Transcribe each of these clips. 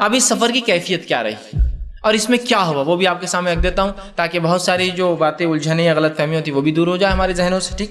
اب اس سفر کی کیفیت کیا رہی اور اس میں کیا ہوا وہ بھی آپ کے سامنے رکھ دیتا ہوں، تاکہ بہت ساری جو باتیں الجھنیں یا غلط فہمی ہوتی وہ بھی دور ہو جائے ہمارے ذہنوں سے. ٹھیک،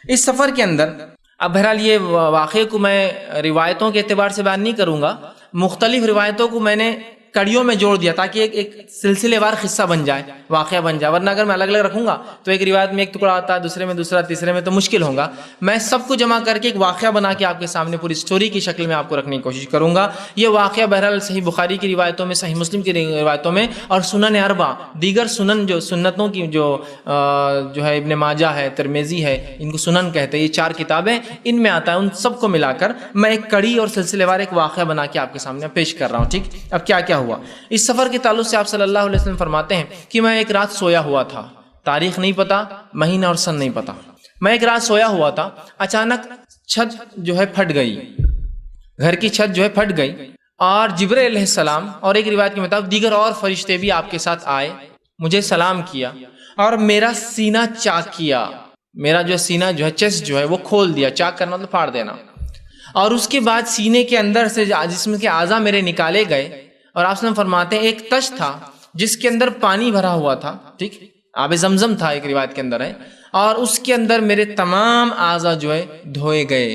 اس سفر کے اندر اب بہرحال یہ واقعے کو میں روایتوں کے اعتبار سے بیان نہیں کروں گا، مختلف روایتوں کو میں نے کڑیوں میں جوڑ دیا تاکہ ایک سلسلے وار قصہ بن جائے، واقعہ بن جائے، ورنہ اگر میں الگ الگ رکھوں گا تو ایک روایت میں ایک ٹکڑا آتا ہے، دوسرے میں دوسرا، تیسرے میں تو مشکل ہوگا. میں سب کو جمع کر کے ایک واقعہ بنا کے آپ کے سامنے پوری سٹوری کی شکل میں آپ کو رکھنے کی کوشش کروں گا. یہ واقعہ بہرحال صحیح بخاری کی روایتوں میں، صحیح مسلم کی روایتوں میں اور سنن اربع، دیگر سنن جو سنتوں کی جو ہے ابن ماجہ ہے، ترمذی ہے، ان کو سنن کہتے ہیں، یہ 4 کتابیں ان میں آتا ہے. ان سب کو ملا کر میں ایک کڑی اور سلسلے وار ایک واقعہ بنا کے آپ کے سامنے پیش کر رہا ہوں. ٹھیک، اب کیا کیا ہوا اس سفر کے تعلق سے؟ آپ صلی اللہ علیہ وسلم فرماتے ہیں کہ میں ایک رات سویا ہوا تھا، تاریخ نہیں پتا، مہینہ اور سن نہیں پتا، میں ایک رات سویا ہوا تھا، اچانک چھت جو ہے پھٹ گئی، گھر کی چھت جو ہے پھٹ گئی، اور جبرائیل علیہ السلام اور ایک روایت کے مطابق دیگر اور فرشتے بھی آپ کے ساتھ آئے، مجھے سلام کیا اور میرا سینہ چاک کیا. میرا جو سینہ جو ہے چیسٹ جو ہے وہ کھول دیا، چاک کرنا مطلب پھاڑ دینا. اور اس کے بعد سینے کے اندر سے جسم کے اعضاء میرے نکالے گئے، اور آپ فرماتے ہیں ایک تش تھا جس کے اندر پانی بھرا ہوا تھا، ٹھیک، آب زمزم تھا ایک روایت کے اندر ہے، اور اس کے اندر میرے تمام اعضاء جو ہے دھوئے گئے،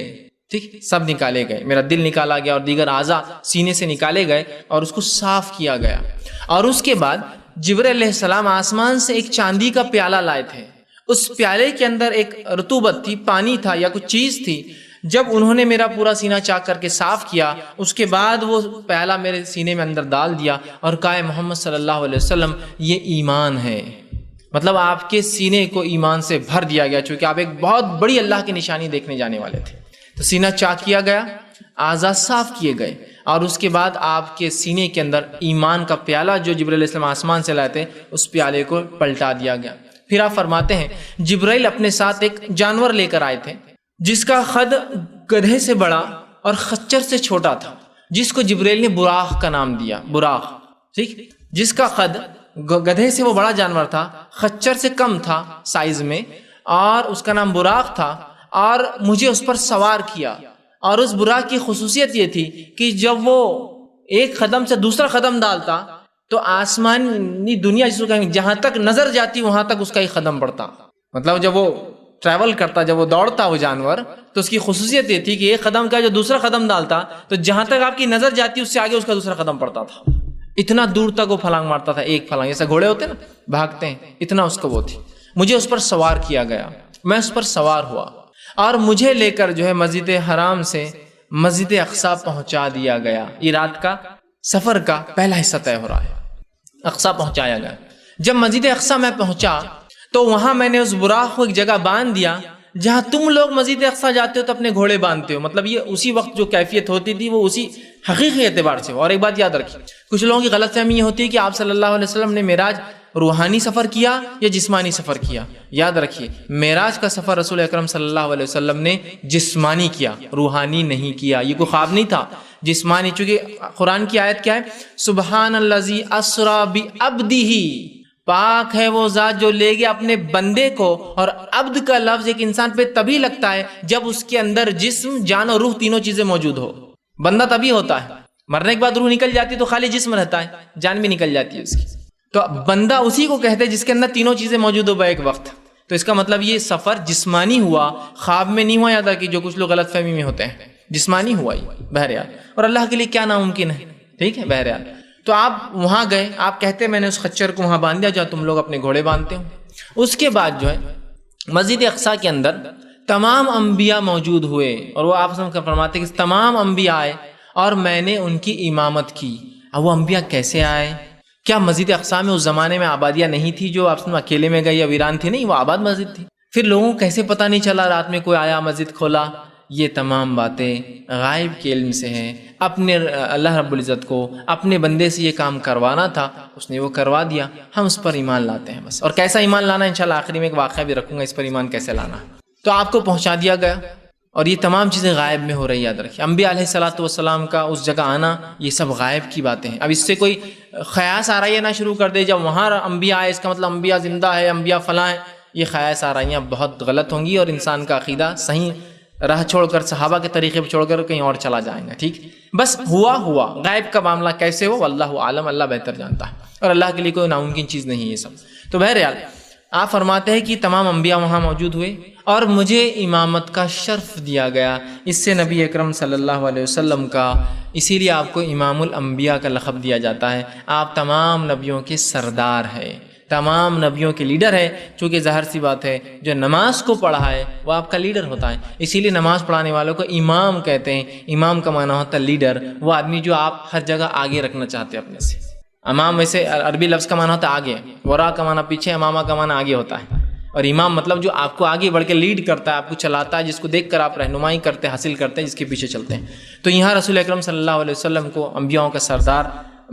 ٹھیک، سب نکالے گئے، میرا دل نکالا گیا اور دیگر اعضاء سینے سے نکالے گئے اور اس کو صاف کیا گیا. اور اس کے بعد جبرائیل علیہ السلام آسمان سے ایک چاندی کا پیالہ لائے تھے، اس پیالے کے اندر ایک رطوبت تھی، پانی تھا یا کچھ چیز تھی. جب انہوں نے میرا پورا سینہ چاک کر کے صاف کیا، اس کے بعد وہ پیالہ میرے سینے میں اندر ڈال دیا اور کہا محمد صلی اللہ علیہ وسلم یہ ایمان ہے. مطلب آپ کے سینے کو ایمان سے بھر دیا گیا، چونکہ آپ ایک بہت بڑی اللہ کی نشانی دیکھنے جانے والے تھے. تو سینہ چاک کیا گیا، اعضاء صاف کیے گئے، اور اس کے بعد آپ کے سینے کے اندر ایمان کا پیالہ جو جبرائیل علیہ السلام آسمان سے لائے تھے اس پیالے کو پلٹا دیا گیا. پھر آپ فرماتے ہیں جبرائیل اپنے ساتھ ایک جانور لے کر آئے تھے جس کا قد گدھے سے بڑا اور خچر سے چھوٹا تھا، جس کو جبرائیل نے براق کا نام دیا. براق، ٹھیک، جس کا قد گدھے سے وہ بڑا جانور تھا، خچر سے کم تھا سائز میں، اور اس کا نام براق تھا، اور مجھے اس پر سوار کیا. اور اس براق کی خصوصیت یہ تھی کہ جب وہ ایک قدم سے دوسرا قدم ڈالتا تو آسمانی دنیا جس کو کہیں جہاں تک نظر جاتی وہاں تک اس کا ایک قدم بڑھتا. مطلب جب وہ ٹریول کرتا، جب وہ دوڑتا وہ جانور، تو اس کی خصوصیت یہ تھی کہ ایک قدم کا جو دوسرا قدم ڈالتا تو جہاں تک آپ کی نظر جاتی اس سے آگے اس کا دوسرا قدم پڑتا تھا. اتنا دور تک وہ پھلانگ مارتا تھا، ایک پھلانگ جیسے گھوڑے ہوتے نا بھاگتے ہیں، اتنا اس کو وہ تھی. مجھے اس پر سوار کیا گیا، میں اس پر سوار ہوا اور مجھے لے کر جو ہے مسجد حرام سے مسجد اقصی پہنچا دیا گیا. یہ رات کا سفر کا پہلا حصہ طے ہو رہا ہے. اقصی پہنچایا گیا. جب مسجد اقصی میں پہنچا تو وہاں میں نے اس براق کو ایک جگہ باندھ دیا جہاں تم لوگ مسجد اقصی جاتے ہو تو اپنے گھوڑے باندھتے ہو. مطلب یہ اسی وقت جو کیفیت ہوتی تھی وہ اسی حقیقی اعتبار سے. اور ایک بات یاد رکھیے، کچھ لوگوں کی غلط فہمی یہ ہوتی ہے کہ آپ صلی اللہ علیہ وسلم نے معراج روحانی سفر کیا یا جسمانی سفر کیا. یاد رکھیے معراج کا سفر رسول اکرم صلی اللہ علیہ وسلم نے جسمانی کیا، روحانی نہیں کیا. یہ کوئی خواب نہیں تھا، جسمانی. چونکہ قرآن کی آیت کیا ہے؟ سبحان الذی اسری بعبدہ، پاک ہے وہ ذات جو لے گیا اپنے بندے کو. اور عبد کا لفظ ایک انسان پہ تبھی لگتا ہے جب اس کے اندر جسم، جان اور روح تینوں چیزیں موجود ہو. بندہ تبھی ہوتا ہے، مرنے کے بعد روح نکل جاتی تو خالی جسم رہتا ہے، جان بھی نکل جاتی ہے اس کی. تو بندہ اسی کو کہتے ہیں جس کے اندر تینوں چیزیں موجود ہو بیک وقت. تو اس کا مطلب یہ سفر جسمانی ہوا، خواب میں نہیں ہوا. یاد رکھیے جو کچھ لوگ غلط فہمی میں ہوتے ہیں، جسمانی ہوا ہی بہرحال. اور اللہ کے لیے کیا ناممکن ہے، ٹھیک ہے بہرحال. تو آپ وہاں گئے، آپ کہتے ہیں میں نے اس خچر کو وہاں باندھ دیا جہاں تم لوگ اپنے گھوڑے باندھتے ہو. اس کے بعد جو ہے مسجد اقصی کے اندر تمام انبیاء موجود ہوئے، اور وہ آپ سب فرماتے ہیں کہ تمام انبیاء آئے اور میں نے ان کی امامت کی. اب وہ انبیاء کیسے آئے؟ کیا مسجد اقصی میں اس زمانے میں آبادیاں نہیں تھی جو آپ اکیلے میں گئے یا ویران تھی؟ نہیں، وہ آباد مسجد تھی. پھر لوگوں کو کیسے پتہ نہیں چلا رات میں کوئی آیا مسجد کھولا؟ یہ تمام باتیں غائب کے علم سے ہیں. اپنے اللہ رب العزت کو اپنے بندے سے یہ کام کروانا تھا، اس نے وہ کروا دیا. ہم اس پر ایمان لاتے ہیں بس. اور کیسا ایمان لانا ہے انشاءاللہ آخری میں ایک واقعہ بھی رکھوں گا اس پر ایمان کیسے لانا ہے. تو آپ کو پہنچا دیا گیا اور یہ تمام چیزیں غائب میں ہو رہی. یاد رکھیے انبیاء علیہ الصلوۃ والسلام کا اس جگہ آنا یہ سب غائب کی باتیں ہیں. اب اس سے کوئی خیاس آ رہی ہے نہ شروع کر دے جب وہاں انبیاء آئے اس کا مطلب انبیاء زندہ ہے، انبیاء فلاں ہیں. یہ خیاس آ رہی ہیں بہت غلط ہوں گی اور انسان کا عقیدہ صحیح راہ چھوڑ کر صحابہ کے طریقے پہ چھوڑ کر کہیں اور چلا جائیں گا. ٹھیک, بس ہوا. غیب کا معاملہ کیسے ہو واللہ عالم, اللہ بہتر جانتا ہے, اور اللہ کے لیے کوئی ناممکن چیز نہیں ہے یہ سب. تو بہرحال آپ فرماتے ہیں کہ تمام انبیاء وہاں موجود ہوئے اور مجھے امامت کا شرف دیا گیا. اس سے نبی اکرم صلی اللہ علیہ وسلم کا, اسی لیے آپ کو امام الانبیاء کا لقب دیا جاتا ہے. آپ تمام نبیوں کے سردار ہیں, تمام نبیوں کے لیڈر ہے. چونکہ ظاہر سی بات ہے جو نماز کو پڑھا ہے وہ آپ کا لیڈر ہوتا ہے, اسی لیے نماز پڑھانے والوں کو امام کہتے ہیں. امام کا معنی ہوتا ہے لیڈر, وہ آدمی جو آپ ہر جگہ آگے رکھنا چاہتے ہیں اپنے سے. امام ویسے عربی لفظ کا معنی ہوتا ہے آگے, ورا کا معنی پیچھے, امامہ کا معنی آگے ہوتا ہے. اور امام مطلب جو آپ کو آگے بڑھ کے لیڈ کرتا ہے, آپ کو چلاتا ہے, جس کو دیکھ کر آپ رہنمائی کرتے ہیں, حاصل کرتے ہیں, جس کے پیچھے چلتے ہیں. تو یہاں رسول اکرم صلی اللہ علیہ وسلم کو انبیاؤں کا سردار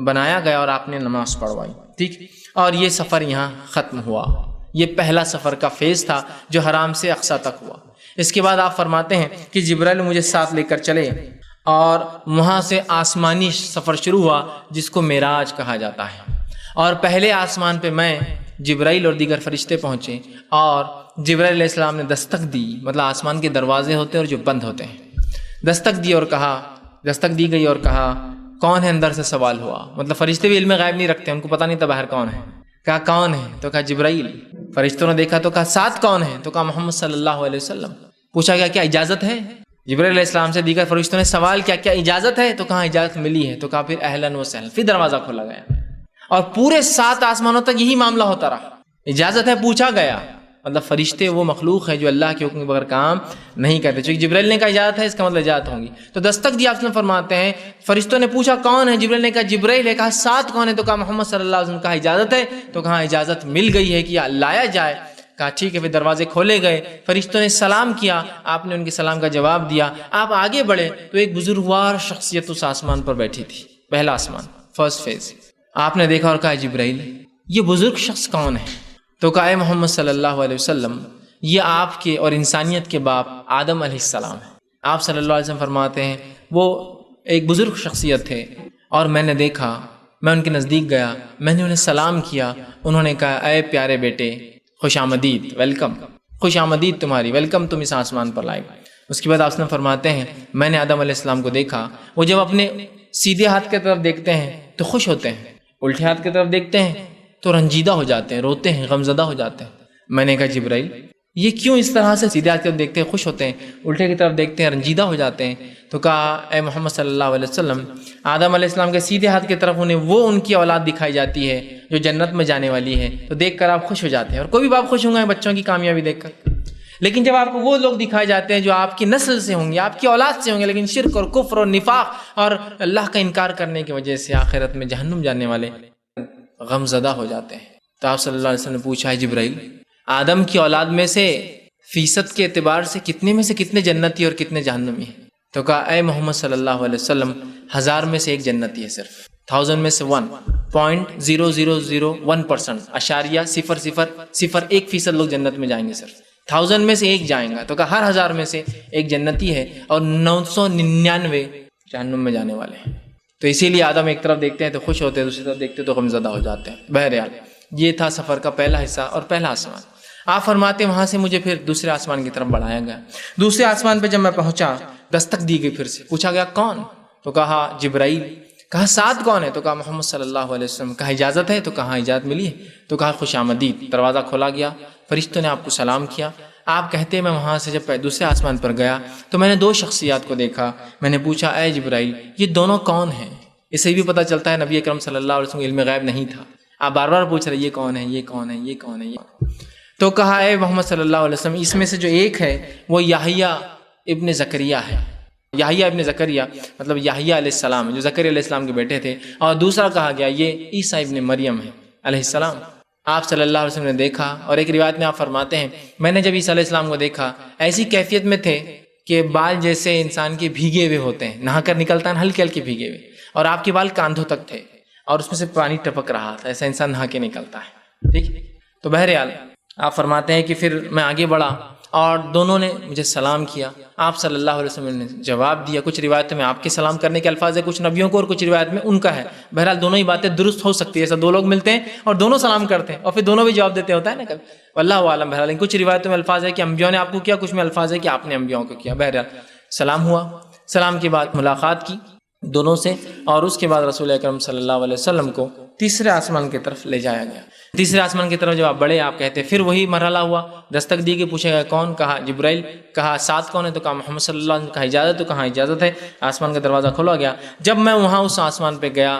بنایا گیا اور آپ نے نماز پڑھوائی. ٹھیک, اور یہ سفر یہاں ختم ہوا. یہ پہلا سفر کا فیز تھا جو حرام سے اقصیٰ تک ہوا. اس کے بعد آپ فرماتے ہیں کہ جبرائیل مجھے ساتھ لے کر چلے اور وہاں سے آسمانی سفر شروع ہوا جس کو معراج کہا جاتا ہے. اور پہلے آسمان پہ میں, جبرائیل اور دیگر فرشتے پہنچے اور جبرائیل علیہ السلام نے دستک دی. مطلب آسمان کے دروازے ہوتے ہیں اور جو بند ہوتے ہیں, دستک دی اور کہا, دستک دی گئی اور کہا کون ہے. اندر سے سوال ہوا. مطلب فرشتے بھی علم غیب نہیں رکھتے, ان کو پتہ نہیں تھا باہر کون ہے. کہا کون ہے, تو کہا جبرائیل. فرشتوں نے دیکھا تو کہا ساتھ کون ہے, تو کہا محمد صلی اللہ علیہ وسلم. پوچھا گیا کیا اجازت ہے. جبرائیل علیہ السلام سے دیگر فرشتوں نے سوال کیا کیا اجازت ہے, تو کہا اجازت ملی ہے. تو کہا پھر اہلاً و سہلاً, پھر دروازہ کھولا گیا اور پورے 7 آسمانوں تک یہی معاملہ ہوتا رہا. اجازت ہے, پوچھا گیا. مطلب فرشتے وہ مخلوق ہے جو اللہ کے حکم کے بغیر کام نہیں کرتے. چونکہ جبرائیل نے کہا اجازت ہے, اس کا مطلب اجازت ہوں گی. تو دستک دی آپ نے فرماتے ہیں, فرشتوں نے پوچھا کون ہے. جبرائیل نے کہا جبرائیل ہے. کہا ساتھ کون ہے, تو کہا محمد صلی اللہ علیہ وسلم. کہا اجازت ہے, تو کہا اجازت مل گئی ہے کہ لایا جائے. کہا ٹھیک ہے. پھر دروازے کھولے گئے, فرشتوں نے سلام کیا, آپ نے ان کے سلام کا جواب دیا. آپ آگے بڑھے تو ایک بزرگوار شخصیت اس آسمان پر بیٹھی تھی. پہلا آسمان, فرسٹ فیز. آپ نے دیکھا اور کہا جبرائیل یہ بزرگ شخص کون ہے. تو کہا اے محمد صلی اللہ علیہ وسلم, یہ آپ کے اور انسانیت کے باپ آدم علیہ السلام ہے. آپ صلی اللہ علیہ وسلم فرماتے ہیں وہ ایک بزرگ شخصیت تھے اور میں نے دیکھا, میں ان کے نزدیک گیا, میں نے انہیں سلام کیا. انہوں نے کہا اے پیارے بیٹے, خوش آمدید, ویلکم, خوش آمدید تمہاری, ویلکم تم اس آسمان پر لائے. اس کے بعد آپ فرماتے ہیں میں نے آدم علیہ السلام کو دیکھا, وہ جب اپنے سیدھے ہاتھ کی طرف دیکھتے ہیں تو خوش ہوتے ہیں, الٹے ہاتھ کی طرف دیکھتے ہیں تو رنجیدہ ہو جاتے ہیں, روتے ہیں, غمزدہ ہو جاتے ہیں. میں نے کہا جبرائیل یہ کیوں اس طرح سے سیدھے ہاتھ کی طرف دیکھتے ہیں خوش ہوتے ہیں, الٹے کی طرف دیکھتے ہیں رنجیدہ ہو جاتے ہیں. تو کہا اے محمد صلی اللہ علیہ وسلم, آدم علیہ السلام کے سیدھے ہاتھ کی طرف انہیں وہ ان کی اولاد دکھائی جاتی ہے جو جنت میں جانے والی ہے, تو دیکھ کر آپ خوش ہو جاتے ہیں. اور کوئی بھی باپ خوش ہوں گے بچوں کی کامیابی دیکھ کر. لیکن جب آپ کو وہ لوگ دکھائے جاتے ہیں جو آپ کی نسل سے ہوں گے, آپ کی اولاد سے ہوں گے, لیکن شرک اور کفر اور نفاق اور اللہ کا انکار کرنے کی وجہ سے آخرت میں جہنم جانے والے, غمزدہ ہو جاتے ہیں. تو آپ صلی اللہ علیہ وسلم نے پوچھا ہے جبرائیل آدم کی اولاد میں سے فیصد کے اعتبار سے کتنے میں سے کتنے جنتی اور کتنے جہنمی ہیں. تو کہا اے محمد صلی اللہ علیہ وسلم 1000 میں سے 1 جنتی ہے, صرف 1000 میں سے 1.0001%, اشاریہ 0.001% لوگ جنت میں جائیں گے, صرف 1000 میں سے 1 جائیں گا. تو کہا ہر 1000 میں سے 1 جنتی ہے اور 999 جہنم میں جانے والے ہیں. تو اسی لیے آدم ایک طرف دیکھتے ہیں تو خوش ہوتے ہیں, دوسری طرف دیکھتے ہیں تو غمزدہ ہو جاتے ہیں. بہرحال یہ تھا سفر کا پہلا حصہ اور پہلا آسمان. آپ فرماتے ہیں وہاں سے مجھے پھر دوسرے آسمان کی طرف بڑھایا گیا. دوسرے آسمان پہ جب میں پہنچا دستک دی گئی, پھر سے پوچھا گیا کون, تو کہا جبرائیل. کہا ساتھ کون ہے, تو کہا محمد صلی اللہ علیہ وسلم. کہا اجازت ہے, تو کہا اجازت ملی ہے. تو کہا خوش آمدید. دروازہ کھولا گیا, فرشتوں نے آپ کو سلام کیا. آپ کہتے ہیں میں وہاں سے جب دوسرے آسمان پر گیا تو میں نے 2 شخصیات کو دیکھا. میں نے پوچھا اے جبرائیل یہ دونوں کون ہیں. اس سے بھی پتہ چلتا ہے نبی اکرم صلی اللہ علیہ وسلم علم غیب نہیں تھا. آپ بار بار پوچھ رہے یہ کون ہے, یہ کون ہے, یہ کون ہے, یہ. تو کہا اے محمد صلی اللہ علیہ وسلم اس میں سے جو ایک ہے وہ یحییٰ ابن زکریہ ہے. یحییٰ ابن زکریہ مطلب یحییٰ علیہ السلام جو زکریا علیہ السلام کے بیٹے تھے. اور دوسرا کہا گیا یہ عیسیٰ ابن مریم ہے علیہ السلام. آپ صلی اللہ علیہ وسلم نے دیکھا, اور ایک روایت میں آپ فرماتے ہیں میں نے جب عیسیٰ علیہ السلام کو دیکھا ایسی کیفیت میں تھے کہ بال جیسے انسان کے بھیگے ہوئے ہوتے ہیں, نہا کر نکلتا ہے ہلکے ہلکے بھیگے ہوئے, اور آپ کے بال کاندھوں تک تھے اور اس میں سے پانی ٹپک رہا تھا, ایسا انسان نہا کے نکلتا ہے. ٹھیک. تو بہرحال آپ فرماتے ہیں کہ پھر میں آگے بڑھا اور دونوں نے مجھے سلام کیا. آپ صلی اللہ علیہ وسلم نے جواب دیا. کچھ روایتوں میں آپ کے سلام کرنے کے الفاظ ہیں، کچھ نبیوں کو، اور کچھ روایت میں ان کا ہے. بہرحال دونوں ہی باتیں درست ہو سکتی ہے. ایسا دو لوگ ملتے ہیں اور دونوں سلام کرتے ہیں اور پھر دونوں بھی جواب دیتے ہوتا ہے نا کبھی، واللہ عالم. بہرحال کچھ روایتوں میں الفاظ ہے کہ انبیاء نے آپ کو کیا، کچھ میں الفاظ ہے کہ آپ نے انبیاء کو کیا. بہرحال سلام ہوا. سلام کے بعد ملاقات کی دونوں سے، اور اس کے بعد رسول اکرم صلی اللہ علیہ وسلم کو تیسرے آسمان کی طرف لے جایا گیا. تیسرے آسمان کی طرف جب آپ بڑھے، آپ کہتے ہیں پھر وہی مرحلہ ہوا. دستک دی کہ پوچھا گیا کون؟ کہا جبرائیل. کہا ساتھ کون ہے؟ تو کہا محمد صلی اللہ علیہ وسلم. کہا اجازت؟ تو کہا اجازت ہے. آسمان کا دروازہ کھولا گیا. جب میں وہاں اس آسمان پہ گیا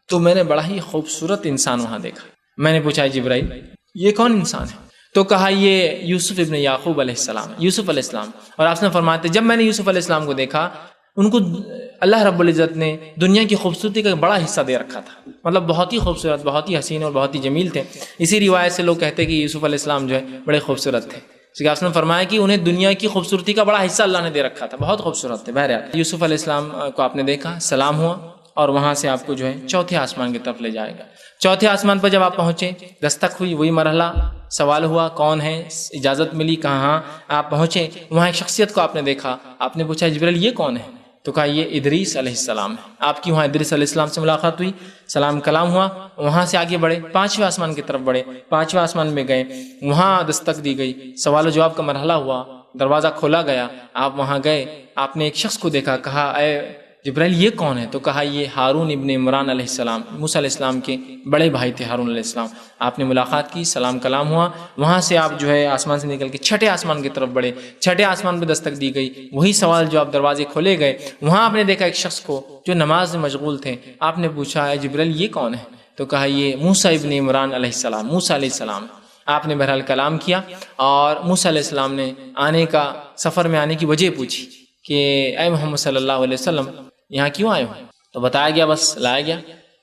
تو میں نے بڑا ہی خوبصورت انسان وہاں دیکھا. میں نے پوچھا جبرائیل یہ کون انسان ہے؟ تو کہا یہ یوسف ابن یعقوب علیہ السلام، یوسف علیہ السلام. اور آپ نے فرمایا تھا جب میں نے یوسف علیہ السلام کو دیکھا، ان کو اللہ رب العزت نے دنیا کی خوبصورتی کا بڑا حصہ دے رکھا تھا. مطلب بہت ہی خوبصورت، بہت ہی حسین اور بہت ہی جمیل تھے. اسی روایت سے لوگ کہتے ہیں کہ یوسف علیہ السلام جو ہے بڑے خوبصورت تھے. کہ آپ نے فرمایا کہ انہیں دنیا کی خوبصورتی کا بڑا حصہ اللہ نے دے رکھا تھا، بہت خوبصورت تھے. بہرحال یوسف علیہ السلام کو آپ نے دیکھا، سلام ہوا، اور وہاں سے آپ کو جو ہے چوتھے آسمان کی طرف لے جائے گا. چوتھے آسمان پر جب آپ پہنچے، دستک ہوئی، وہی مرحلہ، سوال ہوا کون ہے، اجازت ملی، کہاں آپ پہنچے. وہاں ایک شخصیت کو آپ نے دیکھا. آپ نے پوچھا جبرائیل یہ کون ہے؟ تو کہا یہ ادریس علیہ السلام ہے. آپ کی وہاں ادریس علیہ السلام سے ملاقات ہوئی، سلام کلام ہوا. وہاں سے آگے بڑھے، پانچویں آسمان کی طرف بڑھے. پانچویں آسمان میں گئے، وہاں دستک دی گئی، سوال و جواب کا مرحلہ ہوا، دروازہ کھولا گیا. آپ وہاں گئے، آپ نے ایک شخص کو دیکھا. کہا اے جبرائیل یہ کون ہے؟ تو کہا یہ ہارون ابن عمران علیہ السلام، موسیٰ علیہ السلام کے بڑے بھائی تھے ہارون علیہ السلام. آپ نے ملاقات کی، سلام کلام ہوا. وہاں سے آپ جو ہے آسمان سے نکل کے چھٹے آسمان کی طرف بڑھے. چھٹے آسمان پہ دستک دی گئی، وہی سوال جواب، دروازے کھولے گئے. وہاں آپ نے دیکھا ایک شخص کو جو نماز میں مشغول تھے. آپ نے پوچھا اے جبرائیل یہ کون ہے؟ تو کہا یہ موسیٰ ابن عمران علیہ السلام، موسیٰ علیہ السلام. آپ نے بہرحال کلام کیا، اور موسیٰ علیہ السلام نے آنے کا، سفر میں آنے کی وجہ پوچھی کہ اے محمد صلی اللہ علیہ وسلم یہاں کیوں آئے ہو؟ تو بتایا گیا، بس لایا گیا.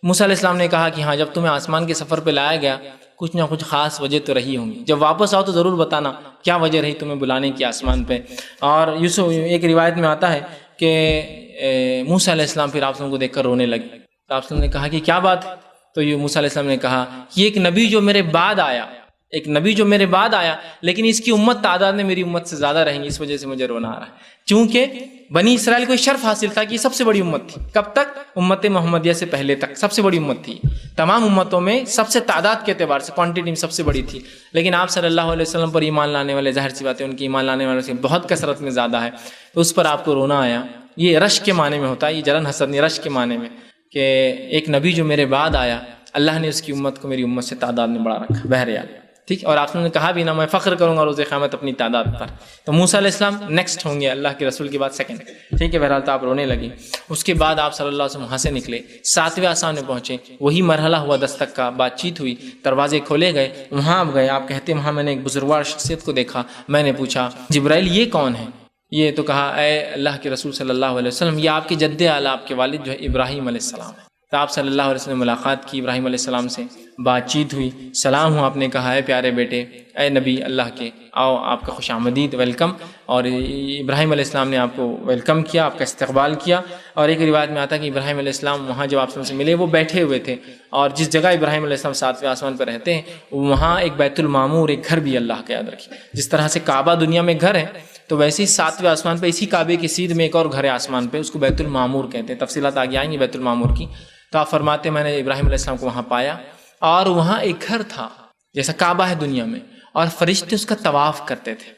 موسیٰ علیہ السلام نے کہا کہ ہاں جب تمہیں آسمان کے سفر پہ لایا گیا کچھ نہ کچھ خاص وجہ تو رہی ہوں گی، جب واپس آؤ تو ضرور بتانا کیا وجہ رہی تمہیں بلانے کی آسمان پہ. اور یوسف ایک روایت میں آتا ہے کہ موسیٰ علیہ السلام پھر آپ کو دیکھ کر رونے لگے. تو آپ نے کہا کہ کیا بات ہے؟ تو یہ موسیٰ علیہ السلام نے کہا کہ ایک نبی جو میرے بعد آیا، ایک نبی جو میرے بعد آیا، لیکن اس کی امت تعداد میں میری امت سے زیادہ رہیں گی، اس وجہ سے مجھے رونا آ رہا ہے. چونکہ بنی اسرائیل کو یہ شرف حاصل تھا کہ یہ سب سے بڑی امت تھی. کب تک؟ امت محمدیہ سے پہلے تک سب سے بڑی امت تھی. تمام امتوں میں سب سے تعداد کے اعتبار سے، کوانٹٹی میں سب سے بڑی تھی. لیکن آپ صلی اللہ علیہ وسلم پر ایمان لانے والے، ظاہر سی بات ہے ان کی ایمان لانے والوں سے بہت کثرت میں زیادہ ہے، تو اس پر آپ کو رونا آیا. یہ رش کے معنی میں ہوتا ہے، یہ جلن حسد نہیں، رش کے معنی میں کہ ایک نبی جو میرے بعد آیا، اللہ نے اس کی امت کو میری امت سے تعداد میں بڑھا رکھا. بہرحال ٹھیک. اور آپ نے کہا بھی نا میں فخر کروں گا روز قیامت اپنی تعداد پر. تو موسیٰ علیہ السلام نیکسٹ ہوں گے، اللہ کے رسول کے بعد سیکنڈ. ٹھیک ہے. بہرحال تو آپ رونے لگی. اس کے بعد آپ صلی اللہ علیہ وسلم وہاں سے نکلے، ساتویں آسمان میں پہنچے. وہی مرحلہ ہوا دستک کا، بات چیت ہوئی، دروازے کھولے گئے. وہاں آپ گئے. آپ کہتے ہیں وہاں میں نے ایک بزرگوار شخصیت کو دیکھا. میں نے پوچھا جبرائیل یہ کون ہے؟ یہ تو کہا اے اللہ کے رسول صلی اللہ علیہ وسلم یہ آپ کے جد اعلیٰ، آپ کے والد جو ہے ابراہیم علیہ السلام ہے. تو آپ صلی اللہ علیہ وسلم نے ملاقات کی، ابراہیم علیہ السلام سے بات چیت ہوئی، سلام ہوا. آپ نے کہا اے پیارے بیٹے، اے نبی اللہ کے، آؤ آپ کا خوش آمدید، ویلکم. اور ابراہیم علیہ السلام نے آپ کو ویلکم کیا، آپ کا استقبال کیا. اور ایک روایت میں آتا ہے کہ ابراہیم علیہ السلام وہاں جب آپ سے ملے وہ بیٹھے ہوئے تھے، اور جس جگہ ابراہیم علیہ السلام ساتویں آسمان پہ رہتے ہیں وہاں ایک بیت المعمور، ایک گھر بھی اللہ کا یاد رکھیے. جس طرح سے کعبہ دنیا میں گھر ہے، تو ویسے ہی ساتویں آسمان پہ اسی کعبے کی سیدھ میں ایک اور گھر ہے آسمان پہ، اس کو بیت المعمور کہتے ہیں. تفصیلات آگے آئیں گی بیت المعمور کی. تو آپ فرماتے میں نے ابراہیم علیہ السلام کو وہاں پایا، اور وہاں ایک گھر تھا جیسا کعبہ ہے دنیا میں، اور فرشتے اس کا طواف کرتے تھے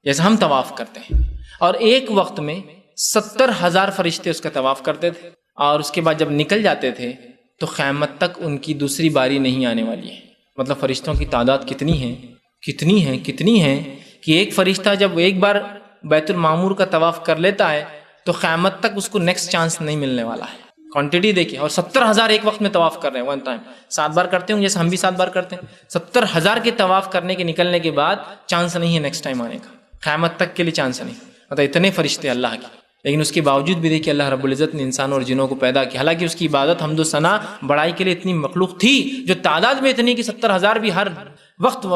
جیسا ہم طواف کرتے ہیں. اور ایک وقت میں 70,000 فرشتے اس کا طواف کرتے تھے. اور اس کے بعد جب نکل جاتے تھے تو قیامت تک ان کی دوسری باری نہیں آنے والی ہے. مطلب فرشتوں کی تعداد کتنی ہے کہ ایک فرشتہ جب ایک بار بیت المعمور کا طواف کر لیتا ہے تو قیامت تک اس کو نیکسٹ چانس نہیں ملنے والا ہے. کوانٹٹی دیکھیں. اور 70,000 ایک وقت میں طواف کر رہے ہیں، ون ٹائم 7 بار کرتے ہوں جیسے ہم بھی 7 بار کرتے ہیں. 70,000 کے طواف کرنے کے نکلنے کے بعد چانس نہیں ہے نیکسٹ ٹائم آنے کا، قیامت تک کے لیے چانس نہیں. مطلب اتنے فرشتے اللہ کے. لیکن اس کے باوجود بھی دیکھیے اللہ رب العزت نے انسانوں اور جنوں کو پیدا کیا. حالانکہ اس کی عبادت حمد و ثنا بڑائی کے لیے اتنی مخلوق تھی جو تعداد میں اتنی کہ 70,000 بھی ہر وقت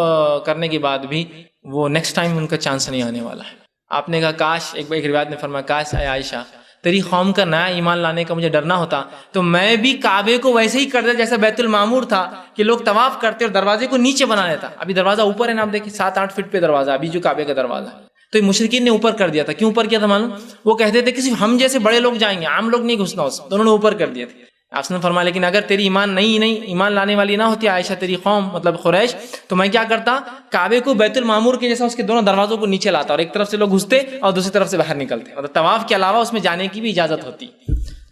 کرنے کے بعد بھی وہ نیکسٹ ٹائم ان کا چانس نہیں آنے والا ہے. آپ نے کہا کاش، ایک روایت میں فرمایا کاش اے عائشہ تیری قوم کا نیا ایمان لانے کا مجھے ڈرنا ہوتا تو میں بھی کعبے کو ویسے ہی کر دیتا جیسا بیت المعمور تھا کہ لوگ طواف کرتے اور دروازے کو نیچے بنا لیتا. ابھی دروازہ اوپر ہے نا, آپ دیکھیں 7-8 فٹ پہ دروازہ ابھی جو کعبے کا دروازہ ہے. تو مشرکین نے اوپر کر دیا تھا. کیوں اوپر کیا تھا معلوم؟ وہ کہتے تھے کہ صرف ہم جیسے بڑے لوگ جائیں گے, عام لوگ نہیں گھسنا اس میں, تو انہوں نے اوپر کر دیے تھے. آپ نے فرمایا لیکن اگر تیری ایمان لانے والی نہ ہوتی عائشہ تیری قوم مطلب قریش, تو میں کیا کرتا, کعبے کو بیت المعمور کے جیسا اس کے دونوں دروازوں کو نیچے لاتا اور ایک طرف سے لوگ گھستے اور دوسری طرف سے باہر نکلتے, مطلب طواف کے علاوہ اس میں جانے کی بھی اجازت ہوتی.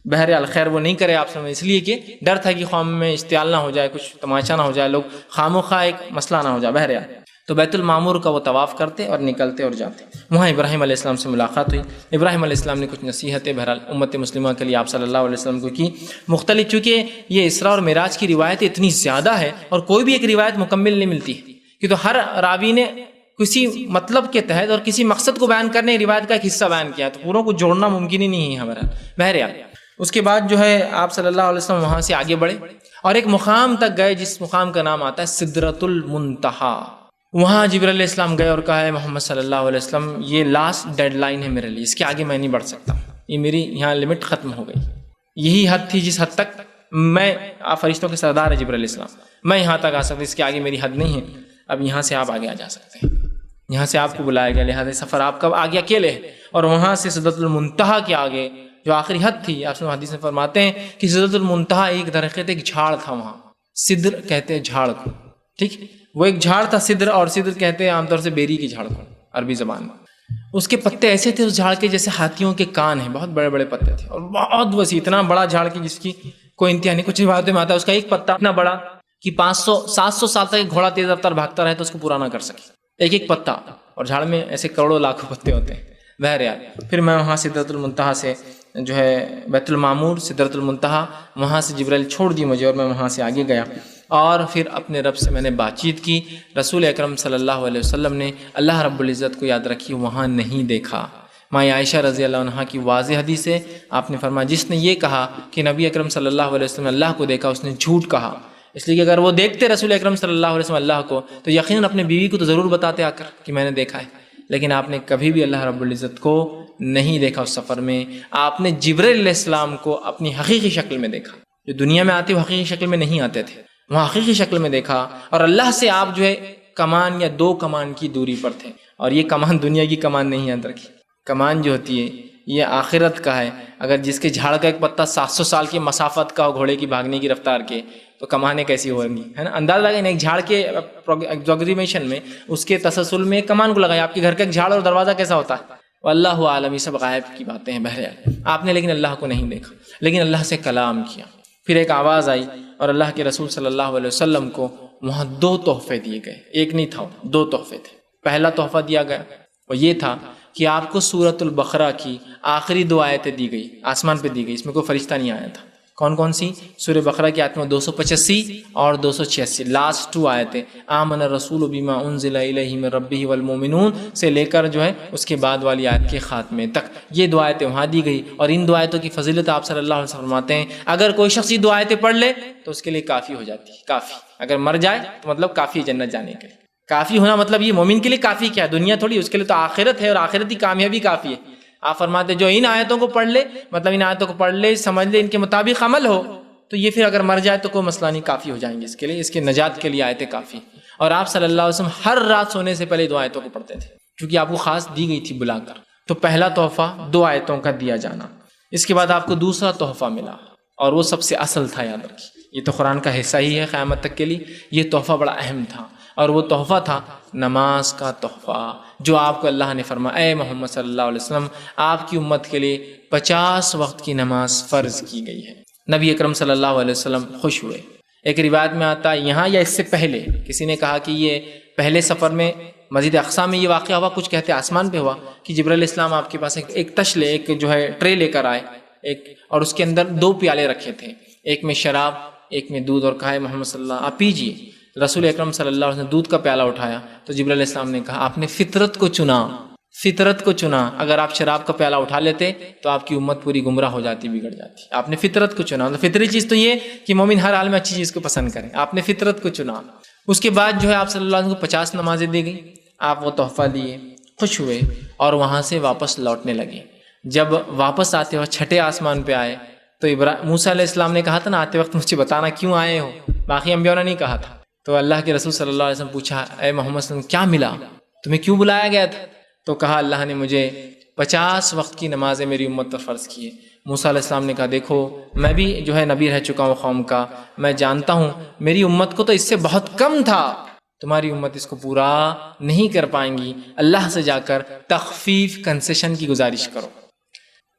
بہرحال خیر وہ نہیں کرے آپ سمجھ, اس لیے کہ ڈر تھا کہ قوم میں اشتعال نہ ہو جائے, کچھ تماشا نہ ہو جائے, لوگ خاموخواہ ایک مسئلہ نہ ہو جائے. بہرحال تو بیت المعمور کا وہ طواف کرتے اور نکلتے اور جاتے. وہاں ابراہیم علیہ السلام سے ملاقات ہوئی. ابراہیم علیہ السلام نے کچھ نصیحتیں بہرحال امت مسلمہ کے لیے آپ صلی اللہ علیہ وسلم کو کی مختلف, چونکہ یہ اسراء اور معراج کی روایتیں اتنی زیادہ ہے اور کوئی بھی ایک روایت مکمل نہیں ملتی ہے, کہ تو ہر راوی نے کسی مطلب کے تحت اور کسی مقصد کو بیان کرنے روایت کا ایک حصہ بیان کیا, تو پوروں کو جوڑنا ممکن ہی نہیں ہے ہمارا. بہرحال اس کے بعد جو ہے آپ صلی اللہ علیہ وسلم وہاں سے آگے بڑھے اور ایک مقام تک گئے جس مقام کا نام آتا ہے سدرۃ المنتہا. وہاں جبرائیل علیہ السلام گئے اور کہا ہے محمد صلی اللہ علیہ وسلم یہ لاسٹ ڈیڈ لائن ہے میرے لیے, اس کے آگے میں نہیں بڑھ سکتا, یہ میری یہاں لمٹ ختم ہو گئی. یہی حد تھی جس حد تک میں, آپ فرشتوں کے سردار ہے جبرائیل علیہ السلام, میں یہاں تک آ سکتا, اس کے آگے میری حد نہیں ہے. اب یہاں سے آپ آگے آ جا سکتے ہیں, یہاں سے آپ کو بلایا گیا, لہٰذا سفر آپ کب آگے اکیلے ہے. اور وہاں سے سدرۃ المنتہا کے آگے جو آخری حد تھی, آپ سے حدیث میں فرماتے ہیں کہ سدرۃ المنتہا ایک درخت, ایک جھاڑ تھا وہاں, صدر کہتے ہیں جھاڑ کو, ٹھیک, وہ ایک جھاڑ تھا صدر, اور صدر کہتے ہیں عام طور سے بیری کی جھاڑ کو عربی زبان میں. اس کے پتے ایسے تھے اس جھاڑ کے جیسے ہاتھیوں کے کان ہیں, بہت بڑے بڑے پتے تھے اور بہت وسیع, اتنا بڑا جھاڑ کی جس کی کوئی انتہا نہیں. کچھ روایتوں میں آتا ہے اس کا ایک پتا اتنا بڑا کہ 500-700 سال تک ایک گھوڑا تیز رفتار بھاگتا رہے تو اس کو پورا نہ کر سکے, ایک پتا, اور جھاڑ میں ایسے کروڑوں لاکھوں پتے ہوتے ہیں. بہرحال پھر میں وہاں سدرۃ المنتہا سے جو ہے بیت المعمور سدرۃ المنتہا, وہاں سے جبرائیل چھوڑ دی مجھے اور میں وہاں سے آگے گیا اور پھر اپنے رب سے میں نے بات چیت کی. رسول اکرم صلی اللہ علیہ وسلم نے اللہ رب العزت کو یاد رکھی وہاں نہیں دیکھا. ماں عائشہ رضی اللہ عنہا کی واضح حدیث ہے, آپ نے فرمایا جس نے یہ کہا کہ نبی اکرم صلی اللہ علیہ وسلم نے اللہ کو دیکھا اس نے جھوٹ کہا, اس لیے کہ اگر وہ دیکھتے رسول اکرم صلی اللہ علیہ وسلم اللہ کو تو یقیناً اپنے بیوی کو تو ضرور بتاتے آ کر کہ میں نے دیکھا ہے, لیکن آپ نے کبھی بھی اللہ رب العزت کو نہیں دیکھا. اس سفر میں آپ نے جبرائیل علیہ السلام کو اپنی حقیقی شکل میں دیکھا, جو دنیا میں آتے وہ حقیقی شکل میں نہیں آتے تھے, وہاں حقیقی شکل میں دیکھا. اور اللہ سے آپ جو ہے کمان یا 2 کمان کی دوری پر تھے, اور یہ کمان دنیا کی کمان نہیں یاد رکھی, کمان جو ہوتی ہے یہ آخرت کا ہے. اگر جس کے جھاڑ کا ایک پتا 700 سال کی مسافت کا ہو گھوڑے کی بھاگنے کی رفتار کے, تو کمانیں کیسی ہوں گی, ہے نا. انداز لگائیں ایک جھاڑ کے ایگزاگریمیشن میں اس کے تسلسل میں ایک کمان کو لگائیں, آپ کے گھر کا ایک جھاڑ اور دروازہ کیسا ہوتا ہے, واللہ عالم, یہ سب غائب کی باتیں ہیں. بہرحال آپ نے لیکن اللہ کو نہیں دیکھا, لیکن اللہ سے کلام کیا. پھر ایک آواز آئی اور اللہ کے رسول صلی اللہ علیہ وسلم کو وہاں 2 تحفے دیے گئے, ایک نہیں تھا, 2 تحفے تھے. پہلا تحفہ دیا گیا وہ یہ تھا کہ آپ کو سورۃ البقرہ کی آخری 2 آیتیں دی گئی, آسمان پہ دی گئی, اس میں کوئی فرشتہ نہیں آیا تھا. کون کون سی؟ سورہ بقرہ کی آیت میں 285 اور 286, لاسٹ 2 آیتیں, آمن الرسول بما انزل الیہ من ربہ والمؤمنون سے لے کر جو ہے اس کے بعد والی آیت کے خاتمے تک, یہ 2 آیتیں وہاں دی گئی. اور ان 2 آیتوں کی فضیلت آپ صلی اللہ علیہ وسلم فرماتے ہیں اگر کوئی شخص یہ 2 آیتیں پڑھ لے تو اس کے لیے کافی ہو جاتی ہے, کافی. اگر مر جائے تو مطلب کافی جنت جانے کے لیے. کافی ہونا مطلب یہ مومن کے لیے کافی کیا ہے, دنیا تھوڑی, اس کے لیے تو آخرت ہے اور آخرتی کامیابی کافی ہے. آپ فرماتے جو ان آیتوں کو پڑھ لے, مطلب ان آیتوں کو پڑھ لے, سمجھ لے, ان کے مطابق عمل ہو, تو یہ پھر اگر مر جائے تو کوئی مسئلہ نہیں, کافی ہو جائیں گے اس کے لیے, اس کے نجات کے لیے آیتیں کافی. اور آپ صلی اللہ علیہ وسلم ہر رات سونے سے پہلے 2 آیتوں کو پڑھتے تھے, کیونکہ آپ کو خاص دی گئی تھی بلا کر. تو پہلا تحفہ 2 آیتوں کا دیا جانا. اس کے بعد آپ کو دوسرا تحفہ ملا اور وہ سب سے اصل تھا, یاد رکھیے یہ تو قرآن کا حصہ ہی ہے قیامت تک کے لیے. یہ تحفہ بڑا اہم تھا اور وہ تحفہ تھا نماز کا تحفہ, جو آپ کو اللہ نے فرمایا اے محمد صلی اللہ علیہ وسلم آپ کی امت کے لیے 50 وقت کی نماز فرض کی گئی ہے. نبی اکرم صلی اللہ علیہ وسلم خوش ہوئے. ایک روایت میں آتا ہے یہاں یا اس سے پہلے کسی نے کہا کہ یہ پہلے سفر میں مسجد اقصی میں یہ واقعہ ہوا, کچھ کہتے آسمان پہ ہوا, کہ جبرائیل علیہ السلام آپ کے پاس ایک تشلے, ایک جو ہے ٹرے لے کر آئے, ایک, اور اس کے اندر 2 پیالے رکھے تھے, ایک میں شراب ایک میں دودھ, اور کہا ہے محمد صلی اللہ آپ پیجیے. رسول اکرم صلی اللہ علیہ وسلم نے دودھ کا پیالہ اٹھایا تو جبرائیل علیہ السلام نے کہا آپ نے فطرت کو چنا, فطرت کو چنا. اگر آپ شراب کا پیالہ اٹھا لیتے تو آپ کی امت پوری گمراہ ہو جاتی, بگڑ جاتی. آپ نے فطرت کو چنا, مطلب فطری چیز تو یہ کہ مومن ہر حال میں اچھی چیز کو پسند کریں, آپ نے فطرت کو چنا. اس کے بعد جو ہے آپ صلی اللہ علیہ وسلم کو 50 نمازیں دی گئی, آپ وہ تحفہ لیے, خوش ہوئے اور وہاں سے واپس لوٹنے لگے. جب واپس آتے وقت چھٹے آسمان پہ آئے تو موسیٰ علیہ السلام نے کہا تھا نا آتے وقت مجھے بتانا کیوں آئے ہو، باقی انبیاء نے نہیں کہا تھا. تو اللہ کے رسول صلی اللہ علیہ وسلم پوچھا اے محمد صلی اللہ علیہ وسلم کیا ملا، تمہیں کیوں بلایا گیا تھا؟ تو کہا اللہ نے مجھے 50 وقت کی نمازیں میری امت پر فرض کی ہے. موسیٰ علیہ السلام نے کہا دیکھو میں بھی جو ہے نبی رہ چکا ہوں قوم کا، میں جانتا ہوں میری امت کو تو اس سے بہت کم تھا، تمہاری امت اس کو پورا نہیں کر پائیں گی، اللہ سے جا کر تخفیف کنسیشن کی گزارش کرو.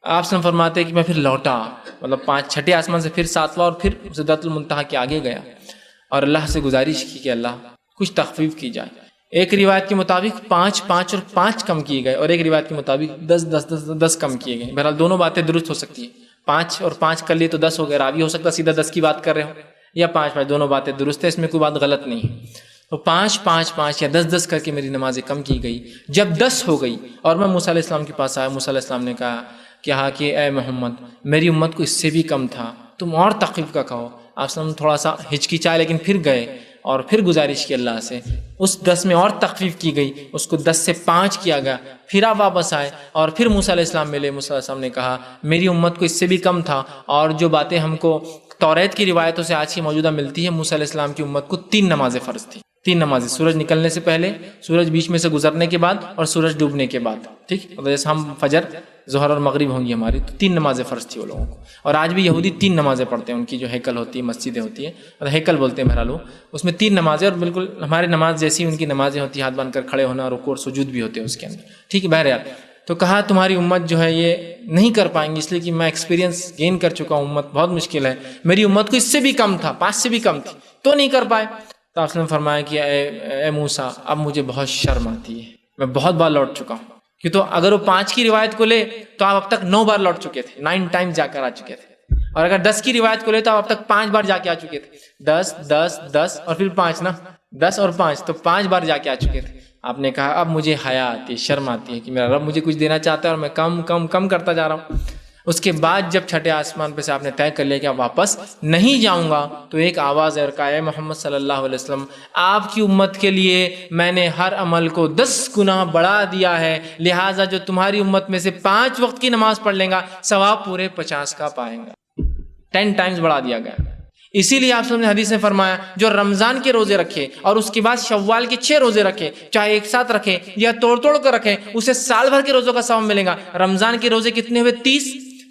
آپ سے فرماتے ہیں کہ میں پھر لوٹا، مطلب 5 آسمان سے پھر 7واں اور پھر سدرۃ المنتہا کے آگے گیا اور اللہ سے گزارش کی کہ اللہ کچھ تخفیف کی جائے. ایک روایت کے مطابق 5 اور 5 کم کیے گئے اور ایک روایت کے مطابق 10 کم کیے گئے. بہرحال دونوں باتیں درست ہو سکتی ہیں، 5 اور 5 کر لیے تو 10 ہو گئے، راوی ہو سکتا سیدھا 10 کی بات کر رہے ہو یا 5 دونوں باتیں درست ہیں، اس میں کوئی بات غلط نہیں ہے. تو 5 یا 10 کر کے میری نمازیں کم کی گئی. جب 10 ہو گئی اور میں موسیٰ علیہ السلام کے پاس آیا، موسیٰ علیہ السلام نے کہا کہ اے محمد میری امت کو اس سے بھی کم تھا، تم اور تخفیف کا کہو. آپ وسلم تھوڑا سا ہچکچائے لیکن پھر گئے اور پھر گزارش کی اللہ سے، اس 10 میں اور تخفیف کی گئی، اس کو 10 سے 5 کیا گیا. پھر آپ واپس آئے اور پھر موسیٰ علیہ السلام ملے. موسیٰ علیہ السلام نے کہا میری امت کو اس سے بھی کم تھا، اور جو باتیں ہم کو توریت کی روایتوں سے آج کی موجودہ ملتی ہے، موسیٰ علیہ السلام کی امت کو 3 نمازیں فرض تھی. 3 نمازیں، سورج نکلنے سے پہلے، سورج بیچ میں سے گزرنے کے بعد اور سورج ڈوبنے کے بعد. ٹھیک، جیسے ہم فجر، ظہر اور مغرب ہوں گی ہماری، تو 3 نمازیں فرض تھی وہ لوگوں کو. اور آج بھی یہودی 3 نمازیں پڑھتے ہیں، ان کی جو ہیکل ہوتی ہے، مسجدیں ہوتی ہیں، اور ہیکل بولتے ہیں بہرحال، اس میں 3 نمازیں، اور بالکل ہماری نماز جیسی ان کی نمازیں ہوتی ہیں، ہاتھ باندھ کر کھڑے ہونا، رکوع اور سجود بھی ہوتے ہیں اس کے اندر. ٹھیک ہے، بہرحال تو کہا تمہاری امت جو ہے یہ نہیں کر پائیں گی، اس لیے کہ میں ایکسپیرینس گین کر چکا ہوں، امت بہت مشکل ہے. میری امت کو اس سے بھی کم تھا، 5 سے بھی کم تھی، تو نہیں کر پائے. تو آپ نے فرمایا کہ اے موسیٰ اب مجھے بہت شرم آتی ہے، میں بہت بار لوٹ چکا ہوں. کہ تو اگر وہ 5 کی روایت کو لے تو آپ اب تک 9 بار لوٹ چکے تھے، 9 ٹائمز جا کر آ چکے تھے. اور اگر 10 کی روایت کو لے تو آپ اب تک 5 بار جا کے آ چکے تھے. 10 اور پھر 5 نا، 10 اور 5 تو 5 بار جا کے آ چکے تھے. آپ نے کہا اب مجھے حیا آتی ہے، شرم آتی ہے کہ میرا رب مجھے کچھ دینا چاہتا ہے اور میں کم کرتا جا رہا ہوں. اس کے بعد جب چھٹے آسمان پہ سے آپ نے طے کر لیا کہ آپ واپس نہیں جاؤں گا، تو ایک آواز ہے اور کہا اے محمد صلی اللہ علیہ وسلم آپ کی امت کے لیے میں نے ہر عمل کو 10 گنا بڑھا دیا ہے، لہٰذا جو تمہاری امت میں سے 5 وقت کی نماز پڑھ لیں گا ثواب پورے 50 کا پائیں گا. 10 ٹائمز بڑھا دیا گیا. اسی لیے آپ نے حدیث میں فرمایا جو رمضان کے روزے رکھے اور اس کے بعد شوال کے 6 روزے رکھے، چاہے ایک ساتھ رکھے یا توڑ کر رکھے، اسے سال بھر کے روزوں کا ثواب ملے گا. رمضان کے روزے کتنے ہوئے؟ 30.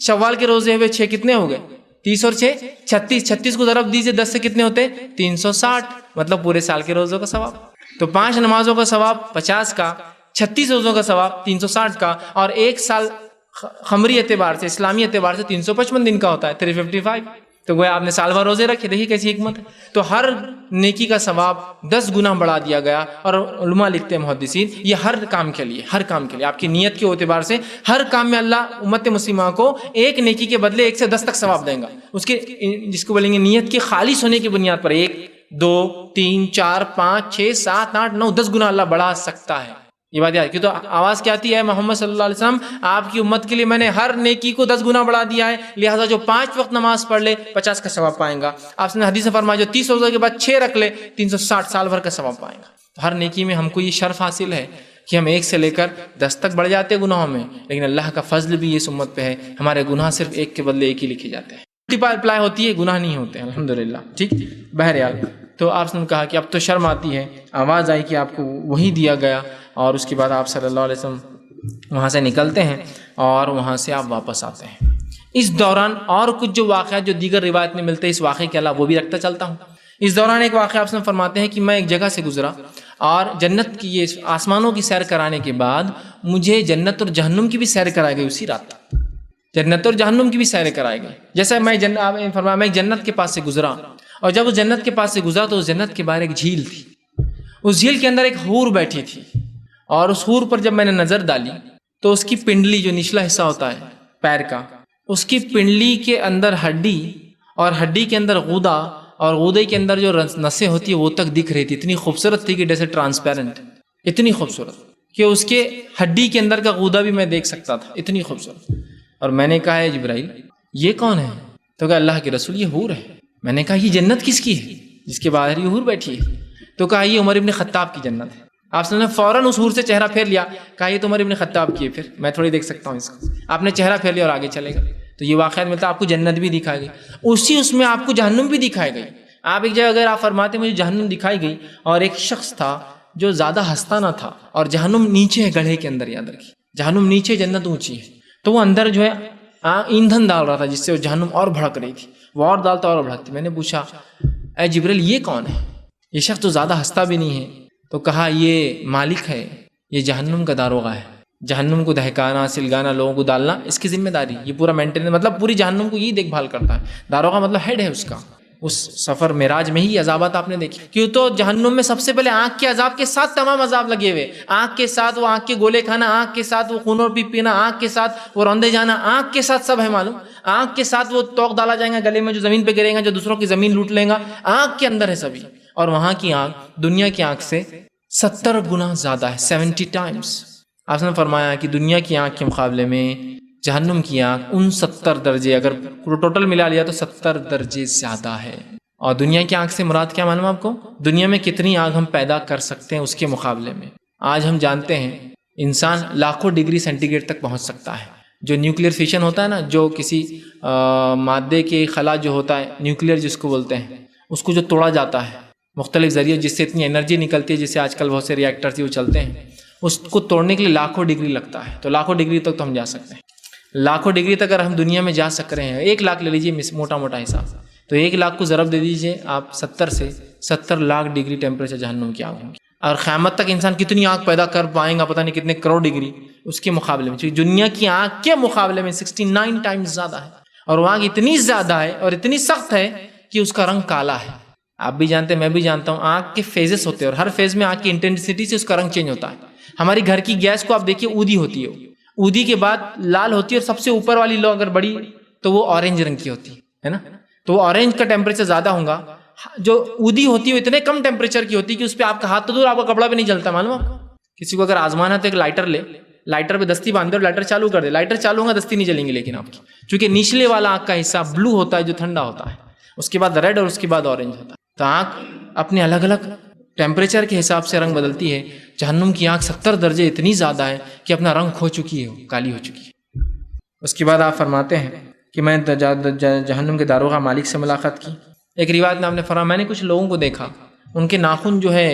شوال کے روزے ہوئے 6، کتنے ہو گئے؟ 30 اور 6 36. 36 کو ضرب دیجیے 10 سے کتنے ہوتے؟ 360، مطلب پورے سال کے روزوں کا ثواب. تو 5 نمازوں کا ثواب 50 کا، 36 روزوں کا ثواب 360 کا، اور ایک سال خمری اعتبار سے، اسلامی اعتبار سے 355 دن کا ہوتا ہے، 355. تو گویا آپ نے سال بھر روزے رکھے، دیکھیے کیسی حکمت ہے. تو ہر نیکی کا ثواب 10 گنا بڑھا دیا گیا. اور علماء لکھتے ہیں محدثین یہ ہر کام کے لیے آپ کی نیت کے اعتبار سے ہر کام میں اللہ امت مسلمہ کو ایک نیکی کے بدلے 1 سے 10 تک ثواب دیں گا. اس کے جس کو بولیں گے نیت کے خالص ہونے کی بنیاد پر 1 2 3 4 5 6 7 8 9 10 گنا اللہ بڑھا سکتا ہے. یہ بات یاد. تو آواز کیا آتی ہے؟ محمد صلی اللہ علیہ وسلم آپ کی امت کے لیے میں نے ہر نیکی کو 10 گنا بڑھا دیا ہے، لہٰذا جو 5 وقت نماز پڑھ لے 50 کا ثواب پائیں گا. آپ نے حدیث میں فرمایا جو 30 روزوں کے بعد 6 رکھ لے 360 سال بھر کا ثواب پائیں گا. ہر نیکی میں ہم کو یہ شرف حاصل ہے کہ ہم 1 سے لے کر 10 تک بڑھ جاتے ہیں گناہوں میں، لیکن اللہ کا فضل بھی اس امت پہ ہے، ہمارے گناہ صرف 1 کے بدلے 1 ہی لکھے جاتے ہیں. اپلائی ہوتی ہے، گناہ نہیں ہوتے ہیں الحمدللہ. ٹھیک، بہرحال تو آپ نے کہا کہ اب تو شرم آتی ہے. آواز آئی کہ آپ کو وہی دیا گیا، اور اس کے بعد آپ صلی اللہ علیہ وسلم وہاں سے نکلتے ہیں اور وہاں سے آپ واپس آتے ہیں. اس دوران اور کچھ جو واقعات جو دیگر روایت میں ملتے ہیں اس واقعے کے علاوہ وہ بھی رکھتا چلتا ہوں. اس دوران ایک واقعہ آپ سے فرماتے ہیں کہ میں ایک جگہ سے گزرا اور جنت کی یہ آسمانوں کی سیر کرانے کے بعد مجھے جنت اور جہنم کی بھی سیر کرائی گئی. اسی رات جنت اور جہنم کی بھی سیر کرائی گئی. جیسا میں ایک جنت کے پاس سے گزرا، اور جب اس جنت کے پاس سے گزرا تو اس جنت کے باہر ایک جھیل تھی. اس جھیل کے اندر ایک حور بیٹھی تھی، اور اس حور پر جب میں نے نظر ڈالی تو اس کی پنڈلی جو نچلا حصہ ہوتا ہے پیر کا، اس کی پنڈلی کے اندر ہڈی، اور ہڈی کے اندر غدہ، اور غدے کے اندر جو نسیں ہوتی ہیں وہ تک دکھ رہی تھی. اتنی خوبصورت تھی کہ جیسے ٹرانسپیرنٹ، اتنی خوبصورت کہ اس کے ہڈی کے اندر کا غدہ بھی میں دیکھ سکتا تھا، اتنی خوبصورت. اور میں نے کہا ہے جبرائیل یہ کون ہے؟ تو کہا اللہ کے رسول یہ حور ہے. میں نے کہا یہ جنت کس کی ہے جس کے باہر یہ حور بیٹھی ہے؟ تو کہا یہ عمر ابن خطاب کی جنت ہے. آپ نے فوراً اس حور سے چہرہ پھیر لیا، کہا یہ تو عمر ابن خطاب کی ہے، پھر میں تھوڑی دیکھ سکتا ہوں اس کو. آپ نے چہرہ پھیر لیا اور آگے چلے گئے. تو یہ واقعات ملتا ہے آپ کو جنت بھی دکھائی گئی، اس میں آپ کو جہنم بھی دکھائی گئی. آپ ایک جگہ اگر آپ فرماتے مجھے جہنم دکھائی گئی، اور ایک شخص تھا جو زیادہ ہنستا نہ تھا، اور جہنم نیچے ہے گڑھے کے اندر، یاد رکھیے جہنم نیچے، جنت اونچی ہے. تو وہ اندر جو ہے ایندھن ڈال رہا تھا جس سے وہ جہنم اور بھڑک رہی تھی، وہ اور ڈالتا اور بھڑکتی. میں نے پوچھا اے جبریل یہ کون ہے؟ یہ شخص تو زیادہ ہنستا بھی نہیں ہے. تو کہا یہ مالک ہے، یہ جہنم کا داروغہ ہے. جہنم کو دہکانا، سلگانا، لوگوں کو ڈالنا اس کی ذمہ داری، یہ پورا مینٹیننس، مطلب پوری جہنم کو یہ دیکھ بھال کرتا ہے. داروغہ مطلب ہیڈ ہے اس کا. اس سفر معراج میں ہی عذابات آپ نے دیکھی. کیوں تو جہنم میں سب سے پہلے آنکھ کے عذاب کے ساتھ تمام عذاب لگے ہوئے. آنکھ کے ساتھ وہ آنکھ کے گولے کھانا، آنکھ کے ساتھ وہ خون اور پیپ پینا، آنکھ کے ساتھ وہ روندے جانا، آنکھ کے ساتھ سب ہے معلوم. آنکھ کے ساتھ وہ توق ڈالا جائے گا گلے میں جو زمین پہ گرے گا، جو دوسروں کی زمین لوٹ لے گا، آنکھ کے اندر ہے سبھی. اور وہاں کی آنکھ دنیا کی آنکھ سے 70 گنا زیادہ ہے، 70 ٹائمز. آپ نے فرمایا کہ دنیا کی آنکھ کے مقابلے میں جہنم کی آنکھ 69 درجے، اگر ٹوٹل ملا لیا تو 70 درجے زیادہ ہے. اور دنیا کی آنکھ سے مراد کیا معلوم آپ کو؟ دنیا میں کتنی آگ ہم پیدا کر سکتے ہیں اس کے مقابلے میں. آج ہم جانتے ہیں انسان لاکھوں ڈگری سینٹی گریڈ تک پہنچ سکتا ہے. جو نیوکلیئر فیشن ہوتا ہے نا، جو کسی مادے کے خلا جو ہوتا ہے نیوکلیئر جس کو بولتے ہیں، اس کو جو توڑا جاتا ہے مختلف ذریعے جس سے اتنی انرجی نکلتی ہے، جس سے آج کل بہت سے ریئیکٹرز وہ چلتے ہیں، اس کو توڑنے کے لیے لاکھوں ڈگری لگتا ہے. تو لاکھوں ڈگری تک تو ہم جا سکتے ہیں. لاکھوں ڈگری تک اگر ہم دنیا میں جا سک رہے ہیں، 1 لاکھ لے لیجیے موٹا موٹا حساب، تو 1 لاکھ کو ضرب دے دیجیے آپ 70 سے، 70 لاکھ ڈگری ٹیمپریچر جہنم کی آگ ہوگی. اور قیامت تک انسان کتنی آگ پیدا کر پائیں گا پتہ نہیں کتنے کروڑ ڈگری اس کے مقابلے میں، کیونکہ دنیا کی آگ کے مقابلے میں 69 ٹائمز زیادہ ہے. اور وہ آگ اتنی زیادہ ہے اور اتنی سخت ہے کہ اس کا رنگ کالا ہے. آپ بھی جانتے ہیں، میں بھی جانتا ہوں، آگ کے فیزز ہوتے ہیں اور ہر فیز میں آگ کی انٹینسٹی سے اس کا رنگ چینج ہوتا ہے. ہماری گھر کی گیس کو آپ دیکھیے، اودی ہوتی ہے، اودی کے بعد لال ہوتی ہے، اور سب سے اوپر والی لو اگر بڑی تو وہ اورنج رنگ کی ہوتی ہے نا. تو وہ اورنج کا ٹیمپریچر زیادہ ہوگا. جو اودی ہوتی ہے وہ اتنے کم ٹیمپریچر کی ہوتی ہے کہ اس پہ آپ کا ہاتھ تو دور، آپ کا کپڑا بھی نہیں جلتا. معلوم آپ کسی کو اگر آزمانا ہے تو ایک لائٹر لے، لائٹر پہ دستی باندھے اور لائٹر چالو کر دے، لائٹر چالو ہوگا دستی نہیں جلیں گی لیکن آپ کی، چونکہ نچلے والا آنکھ کا حصہ بلو ہوتا ہے جو ٹھنڈا ہوتا ہے، اس کے بعد ریڈ اور اس کے بعد اورنج ہوتا ہے. تو آنکھ اپنے الگ الگ ٹیمپریچر کے حساب سے رنگ بدلتی ہے. جہنم کی آنکھ 70 درجے اتنی زیادہ ہے کہ اپنا رنگ کھو چکی ہے، کالی ہو چکی ہے. اس کے بعد آپ فرماتے ہیں کہ میں جہنم کے داروغہ مالک سے ملاقات کی. ایک روایت میں آپ نے فرمایا میں نے کچھ لوگوں کو دیکھا، ان کے ناخن جو ہے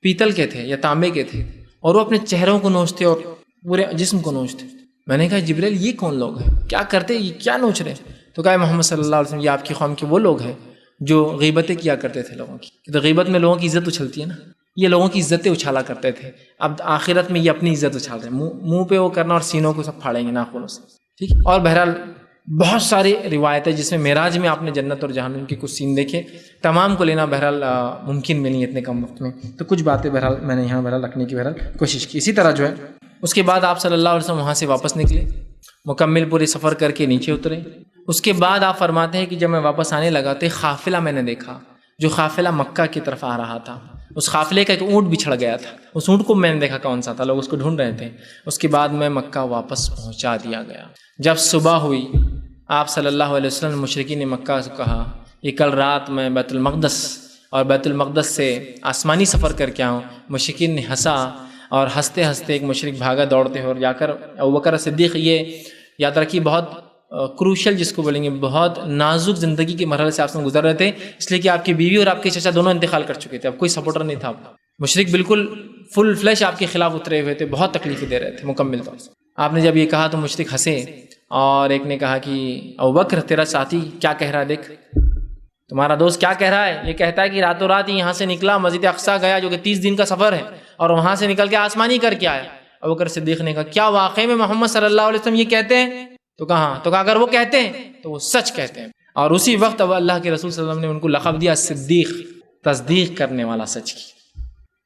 پیتل کے تھے یا تانبے کے تھے، اور وہ اپنے چہروں کو نوچتے اور پورے جسم کو نوچتے. میں نے کہا جبریل یہ کون لوگ ہیں، کیا کرتے، یہ کیا نوچ رہے؟ تو کہا محمد صلی اللہ علیہ وسلم یہ آپ کی قوم کے وہ لوگ ہیں جو غیبتیں کیا کرتے تھے لوگوں کی. تو غیبت میں لوگوں کی عزت اچھلتی ہے نا، یہ لوگوں کی عزتیں اچھالا کرتے تھے. اب آخرت میں یہ اپنی عزت اچھال رہے ہیں، منہ پہ وہ کرنا اور سینوں کو سب پھاڑیں گے ناخنوں سے. ٹھیک. اور بہرحال بہت ساری روایتیں جس میں معراج میں آپ نے جنت اور جہنم کے کچھ سین دیکھے، تمام کو لینا بہرحال ممکن بھی نہیں اتنے کم وقت میں. تو کچھ باتیں بہرحال میں نے یہاں بہرحال رکھنے کی بہرحال کوشش کی. اسی طرح جو ہے اس کے بعد آپ صلی اللہ علیہ وسلم وہاں سے واپس نکلے، مکمل پورے سفر کر کے نیچے اترے. اس کے بعد آپ فرماتے ہیں کہ جب میں واپس آنے لگا تو ایک قافلہ میں نے دیکھا، جو قافلہ مکہ کی طرف آ رہا تھا. اس قافلے کا ایک اونٹ بچھڑ گیا تھا، اس اونٹ کو میں نے دیکھا کون سا تھا، لوگ اس کو ڈھونڈ رہے تھے. اس کے بعد میں مکہ واپس پہنچا دیا گیا. جب صبح ہوئی آپ صلی اللہ علیہ وسلم نے مشرکین مکہ سے کہا کہ کل رات میں بیت المقدس اور بیت المقدس سے آسمانی سفر کر کے آؤں. مشرکین نے ہنسا، اور ہنستے ہنستے ایک مشرک بھاگا دوڑتے ہوئے اور جا کر ابوبکر صدیق، یہ یاد رکھیے بہت کروشل جس کو بولیں گے، بہت نازک زندگی کے مرحلے سے آپ سے گزر رہے تھے، اس لیے کہ آپ کی بیوی اور آپ کے چچا دونوں انتقال کر چکے تھے. اب کوئی سپورٹر نہیں تھا. مشرک بالکل فل فلیش آپ کے خلاف اترے ہوئے تھے، بہت تکلیفیں دے رہے تھے مکمل طور سے. آپ نے جب یہ کہا تو مشرک ہنسے، اور ایک نے کہا کہ ابوبکر تیرا ساتھی کیا کہہ رہا ہے، دیکھ تمہارا دوست کیا کہہ رہا ہے. یہ کہتا ہے کہ راتوں رات یہاں سے نکلا، مسجد اقصیٰ گیا جو کہ 30 دن کا سفر ہے، اور وہاں سے نکل کے آسمانی کر کے آیا. ابوبکر صدیق نے کہا کیا واقعی میں محمد صلی اللہ علیہ وسلم یہ کہتے ہیں؟ تو کہا اگر وہ کہتے ہیں تو وہ سچ کہتے ہیں. اور اسی وقت اب اللہ کے رسول صلی اللہ علیہ وسلم نے ان کو لقب دیا صدیق، تصدیق کرنے والا سچ کی،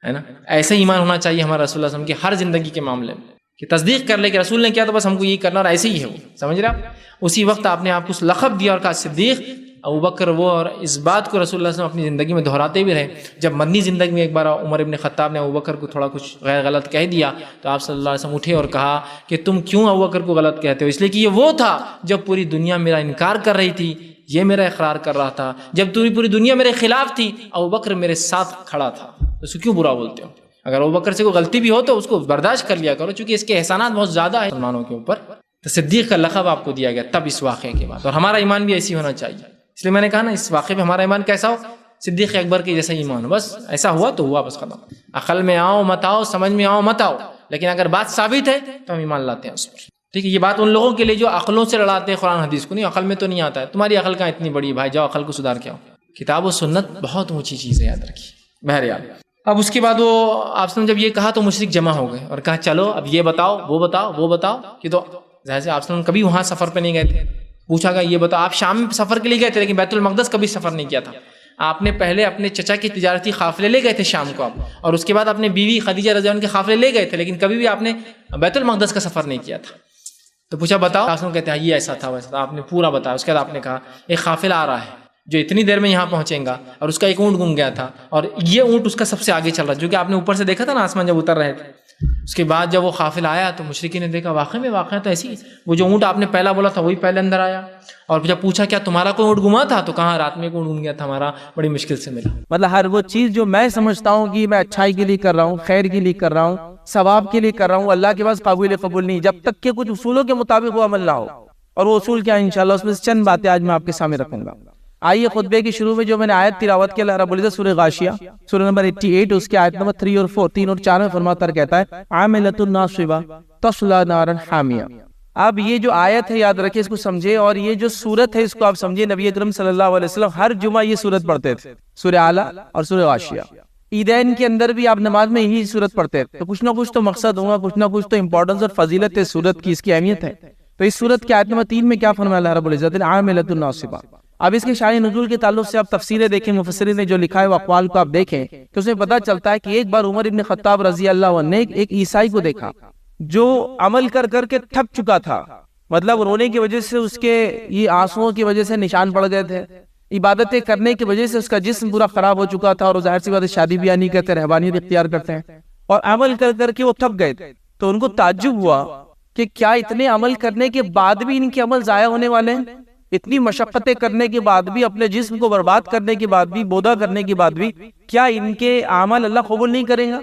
ہے نا. ایسا ایمان ہونا چاہیے ہمارا رسول اللہ علیہ وسلم کی ہر زندگی کے معاملے میں، کہ تصدیق کر لے کہ رسول نے کیا تو بس ہم کو یہی کرنا، اور ایسے ہی ہے وہ. سمجھ رہے آپ؟ اسی وقت آپ نے آپ کو لقب دیا اور کہا صدیق. ابوبکر وہ، اور اس بات کو رسول اللہ صلی اللہ علیہ وسلم اپنی زندگی میں دہراتے بھی رہے. جب مدنی زندگی میں ایک بار عمر ابن خطاب نے ابوبکر کو تھوڑا کچھ غیر غلط کہہ دیا تو آپ صلی اللہ علیہ وسلم اٹھے اور کہا کہ تم کیوں ابوبکر کو غلط کہتے ہو؟ اس لیے کہ یہ وہ تھا جب پوری دنیا میرا انکار کر رہی تھی، یہ میرا اقرار کر رہا تھا. جب پوری دنیا میرے خلاف تھی، ابوبکر میرے ساتھ کھڑا تھا، تو اس کو کیوں برا بولتے ہو؟ اگر ابو بکر سے کوئی غلطی بھی ہو تو اس کو برداشت کر لیا کرو، چونکہ اس کے احسانات بہت زیادہ ہیں مسلمانوں کے اوپر۔ تو صدیق کا لقب آپ کو دیا گیا تب اس واقعے کے بعد، اور ہمارا ایمان بھی ایسی ہونا چاہیے۔ اس لیے میں نے کہا نا، اس واقعے پہ ہمارا ایمان کیسا ہو؟ صدیق اکبر کے جیسا ایمان ہو، بس ایسا ہوا تو ہوا، بس ختم۔ عقل میں آؤ مت آؤ، سمجھ میں آؤ مت آؤ، لیکن اگر بات ثابت ہے تو ہم ایمان لاتے ہیں اس پر، ٹھیک ہے۔ یہ بات ان لوگوں کے لیے جو عقلوں سے لڑاتے ہیں قرآن حدیث کو، نہیں عقل میں تو نہیں آتا ہے، تمہاری عقل کہاں اتنی بڑی ہے بھائی، جاؤ عقل کو سدھار کے آؤ۔ کتاب و سنت بہت اونچی چیز ہے، یاد رکھیے۔ بہرحال اب اس کے بعد وہ آپ نے جب یہ کہا تو مشرک جمع ہو گئے اور کہا چلو اب یہ بتاؤ وہ بتاؤ وہ بتاؤ، کہ تو ظاہر سے آپ کبھی وہاں سفر پہ نہیں گئے تھے۔ پوچھا گیا یہ بتاؤ، آپ شام میں سفر کے لیے گئے تھے لیکن بیت المقدس کبھی سفر نہیں کیا تھا۔ آپ نے پہلے اپنے چچا کی تجارتی قافلے لے گئے تھے شام کو آپ، اور اس کے بعد اپنے بیوی خدیجہ رضی اللہ عنہا کے قافلے لے گئے تھے، لیکن کبھی بھی آپ نے بیت المقدس کا سفر نہیں کیا تھا۔ تو پوچھا بتاؤ، آپ کہتے ہیں یہ ایسا تھا ویسا تھا، آپ نے پورا بتایا۔ اس کے بعد آپ نے کہا ایک قافلہ آ رہا ہے جو اتنی دیر میں یہاں پہنچے گا، اور اس کا ایک اونٹ گم گیا تھا، اور یہ اونٹ اس کا سب سے آگے چل رہا ہے، جو کہ آپ نے اوپر سے دیکھا تھا نا آسمان جب اتر رہے تھے۔ اس کے بعد جب وہ قافلہ آیا تو مشرکین نے دیکھا واقعی میں واقعہ تو ایسی، وہ جو اونٹ آپ نے پہلا بولا تھا وہی پہلے اندر آیا۔ اور جب پوچھا کیا تمہارا کوئی اونٹ گما تھا، تو کہاں رات میں ایک اونٹ گم گیا تھا ہمارا، بڑی مشکل سے ملا۔ مطلب ہر وہ چیز جو میں سمجھتا ہوں کہ میں اچھائی کے لیے کر رہا ہوں، خیر کے لیے کر رہا ہوں، ثواب کے لیے کر رہا ہوں، اللہ کے پاس قبول نہیں، جب تک کہ کچھ اصولوں کے مطابق وہ عمل نہ ہو۔ اور وہ اصول کیا ہے انشاءاللہ، اس میں سے چند باتیں آج میں آپ کے سامنے رکھوں گا۔ آئیے خطبے کی شروع میں جو میں نے آیت تلاوت کی، اللہ رب العزت سورہ غاشیہ سورہ نمبر 88 اس کے آیت نمبر 3 اور 4 3 اور 4 میں فرماتا ہے، کہتا ہے عاملۃ ناصبہ تصلی نارا حامیہ۔ اب یہ جو آیت ہے یاد رکھیں، اس کو سمجھے، اور یہ جو سورت ہے اس کو آپ سمجھے۔ نبی اکرم صلی اللہ علیہ وسلم ہر جمعہ یہ سورت پڑھتے تھے، سورہ اعلیٰ اور سورہ غاشیہ۔ عیدین کے اندر بھی آپ نماز میں یہی سورت پڑھتے تھے، تو کچھ نہ کچھ تو مقصد ہوگا، کچھ نہ کچھ تو امپورٹنس اور فضیلت ہے سورت کی، اس کی اہمیت ہے۔ تو اس سورت کی آیت نمبر 3 میں کیا فرمایا اللہ رب العزت؟ عاملۃ ناصبہ۔ اب اس کے شان نزول کے تعلق سے آپ تفسیریں دیکھیں، مفسرین نے جو لکھا ہے وہ اقوال کو آپ دیکھیں تو اس میں پتہ چلتا ہے کہ ایک بار عمر ابن خطاب رضی اللہ عنہ نے ایک عیسائی کو دیکھا جو عمل کر کر کے تھک چکا تھا، مطلب رونے کی وجہ سے اس کے یہ آنسوؤں کی وجہ سے نشان پڑ گئے تھے، عبادتیں کرنے کی وجہ سے اس کا جسم پورا خراب ہو چکا تھا، اور ظاہر سی بات ہے شادی بیاہ نہیں کرتے، رہبانیت اختیار کرتے ہیں، اور عمل کر کر کے وہ تھک گئے تھے۔ تو ان کو تعجب ہوا کہ کیا اتنے عمل کرنے کے بعد بھی ان کے عمل ضائع ہونے والے ہیں؟ اتنی مشقتیں کرنے کے بعد بھی، اپنے جسم کو برباد کرنے کے بعد بھی، بودا کرنے کے بعد بھی، کیا ان کے اعمال اللہ قبول نہیں کرے گا؟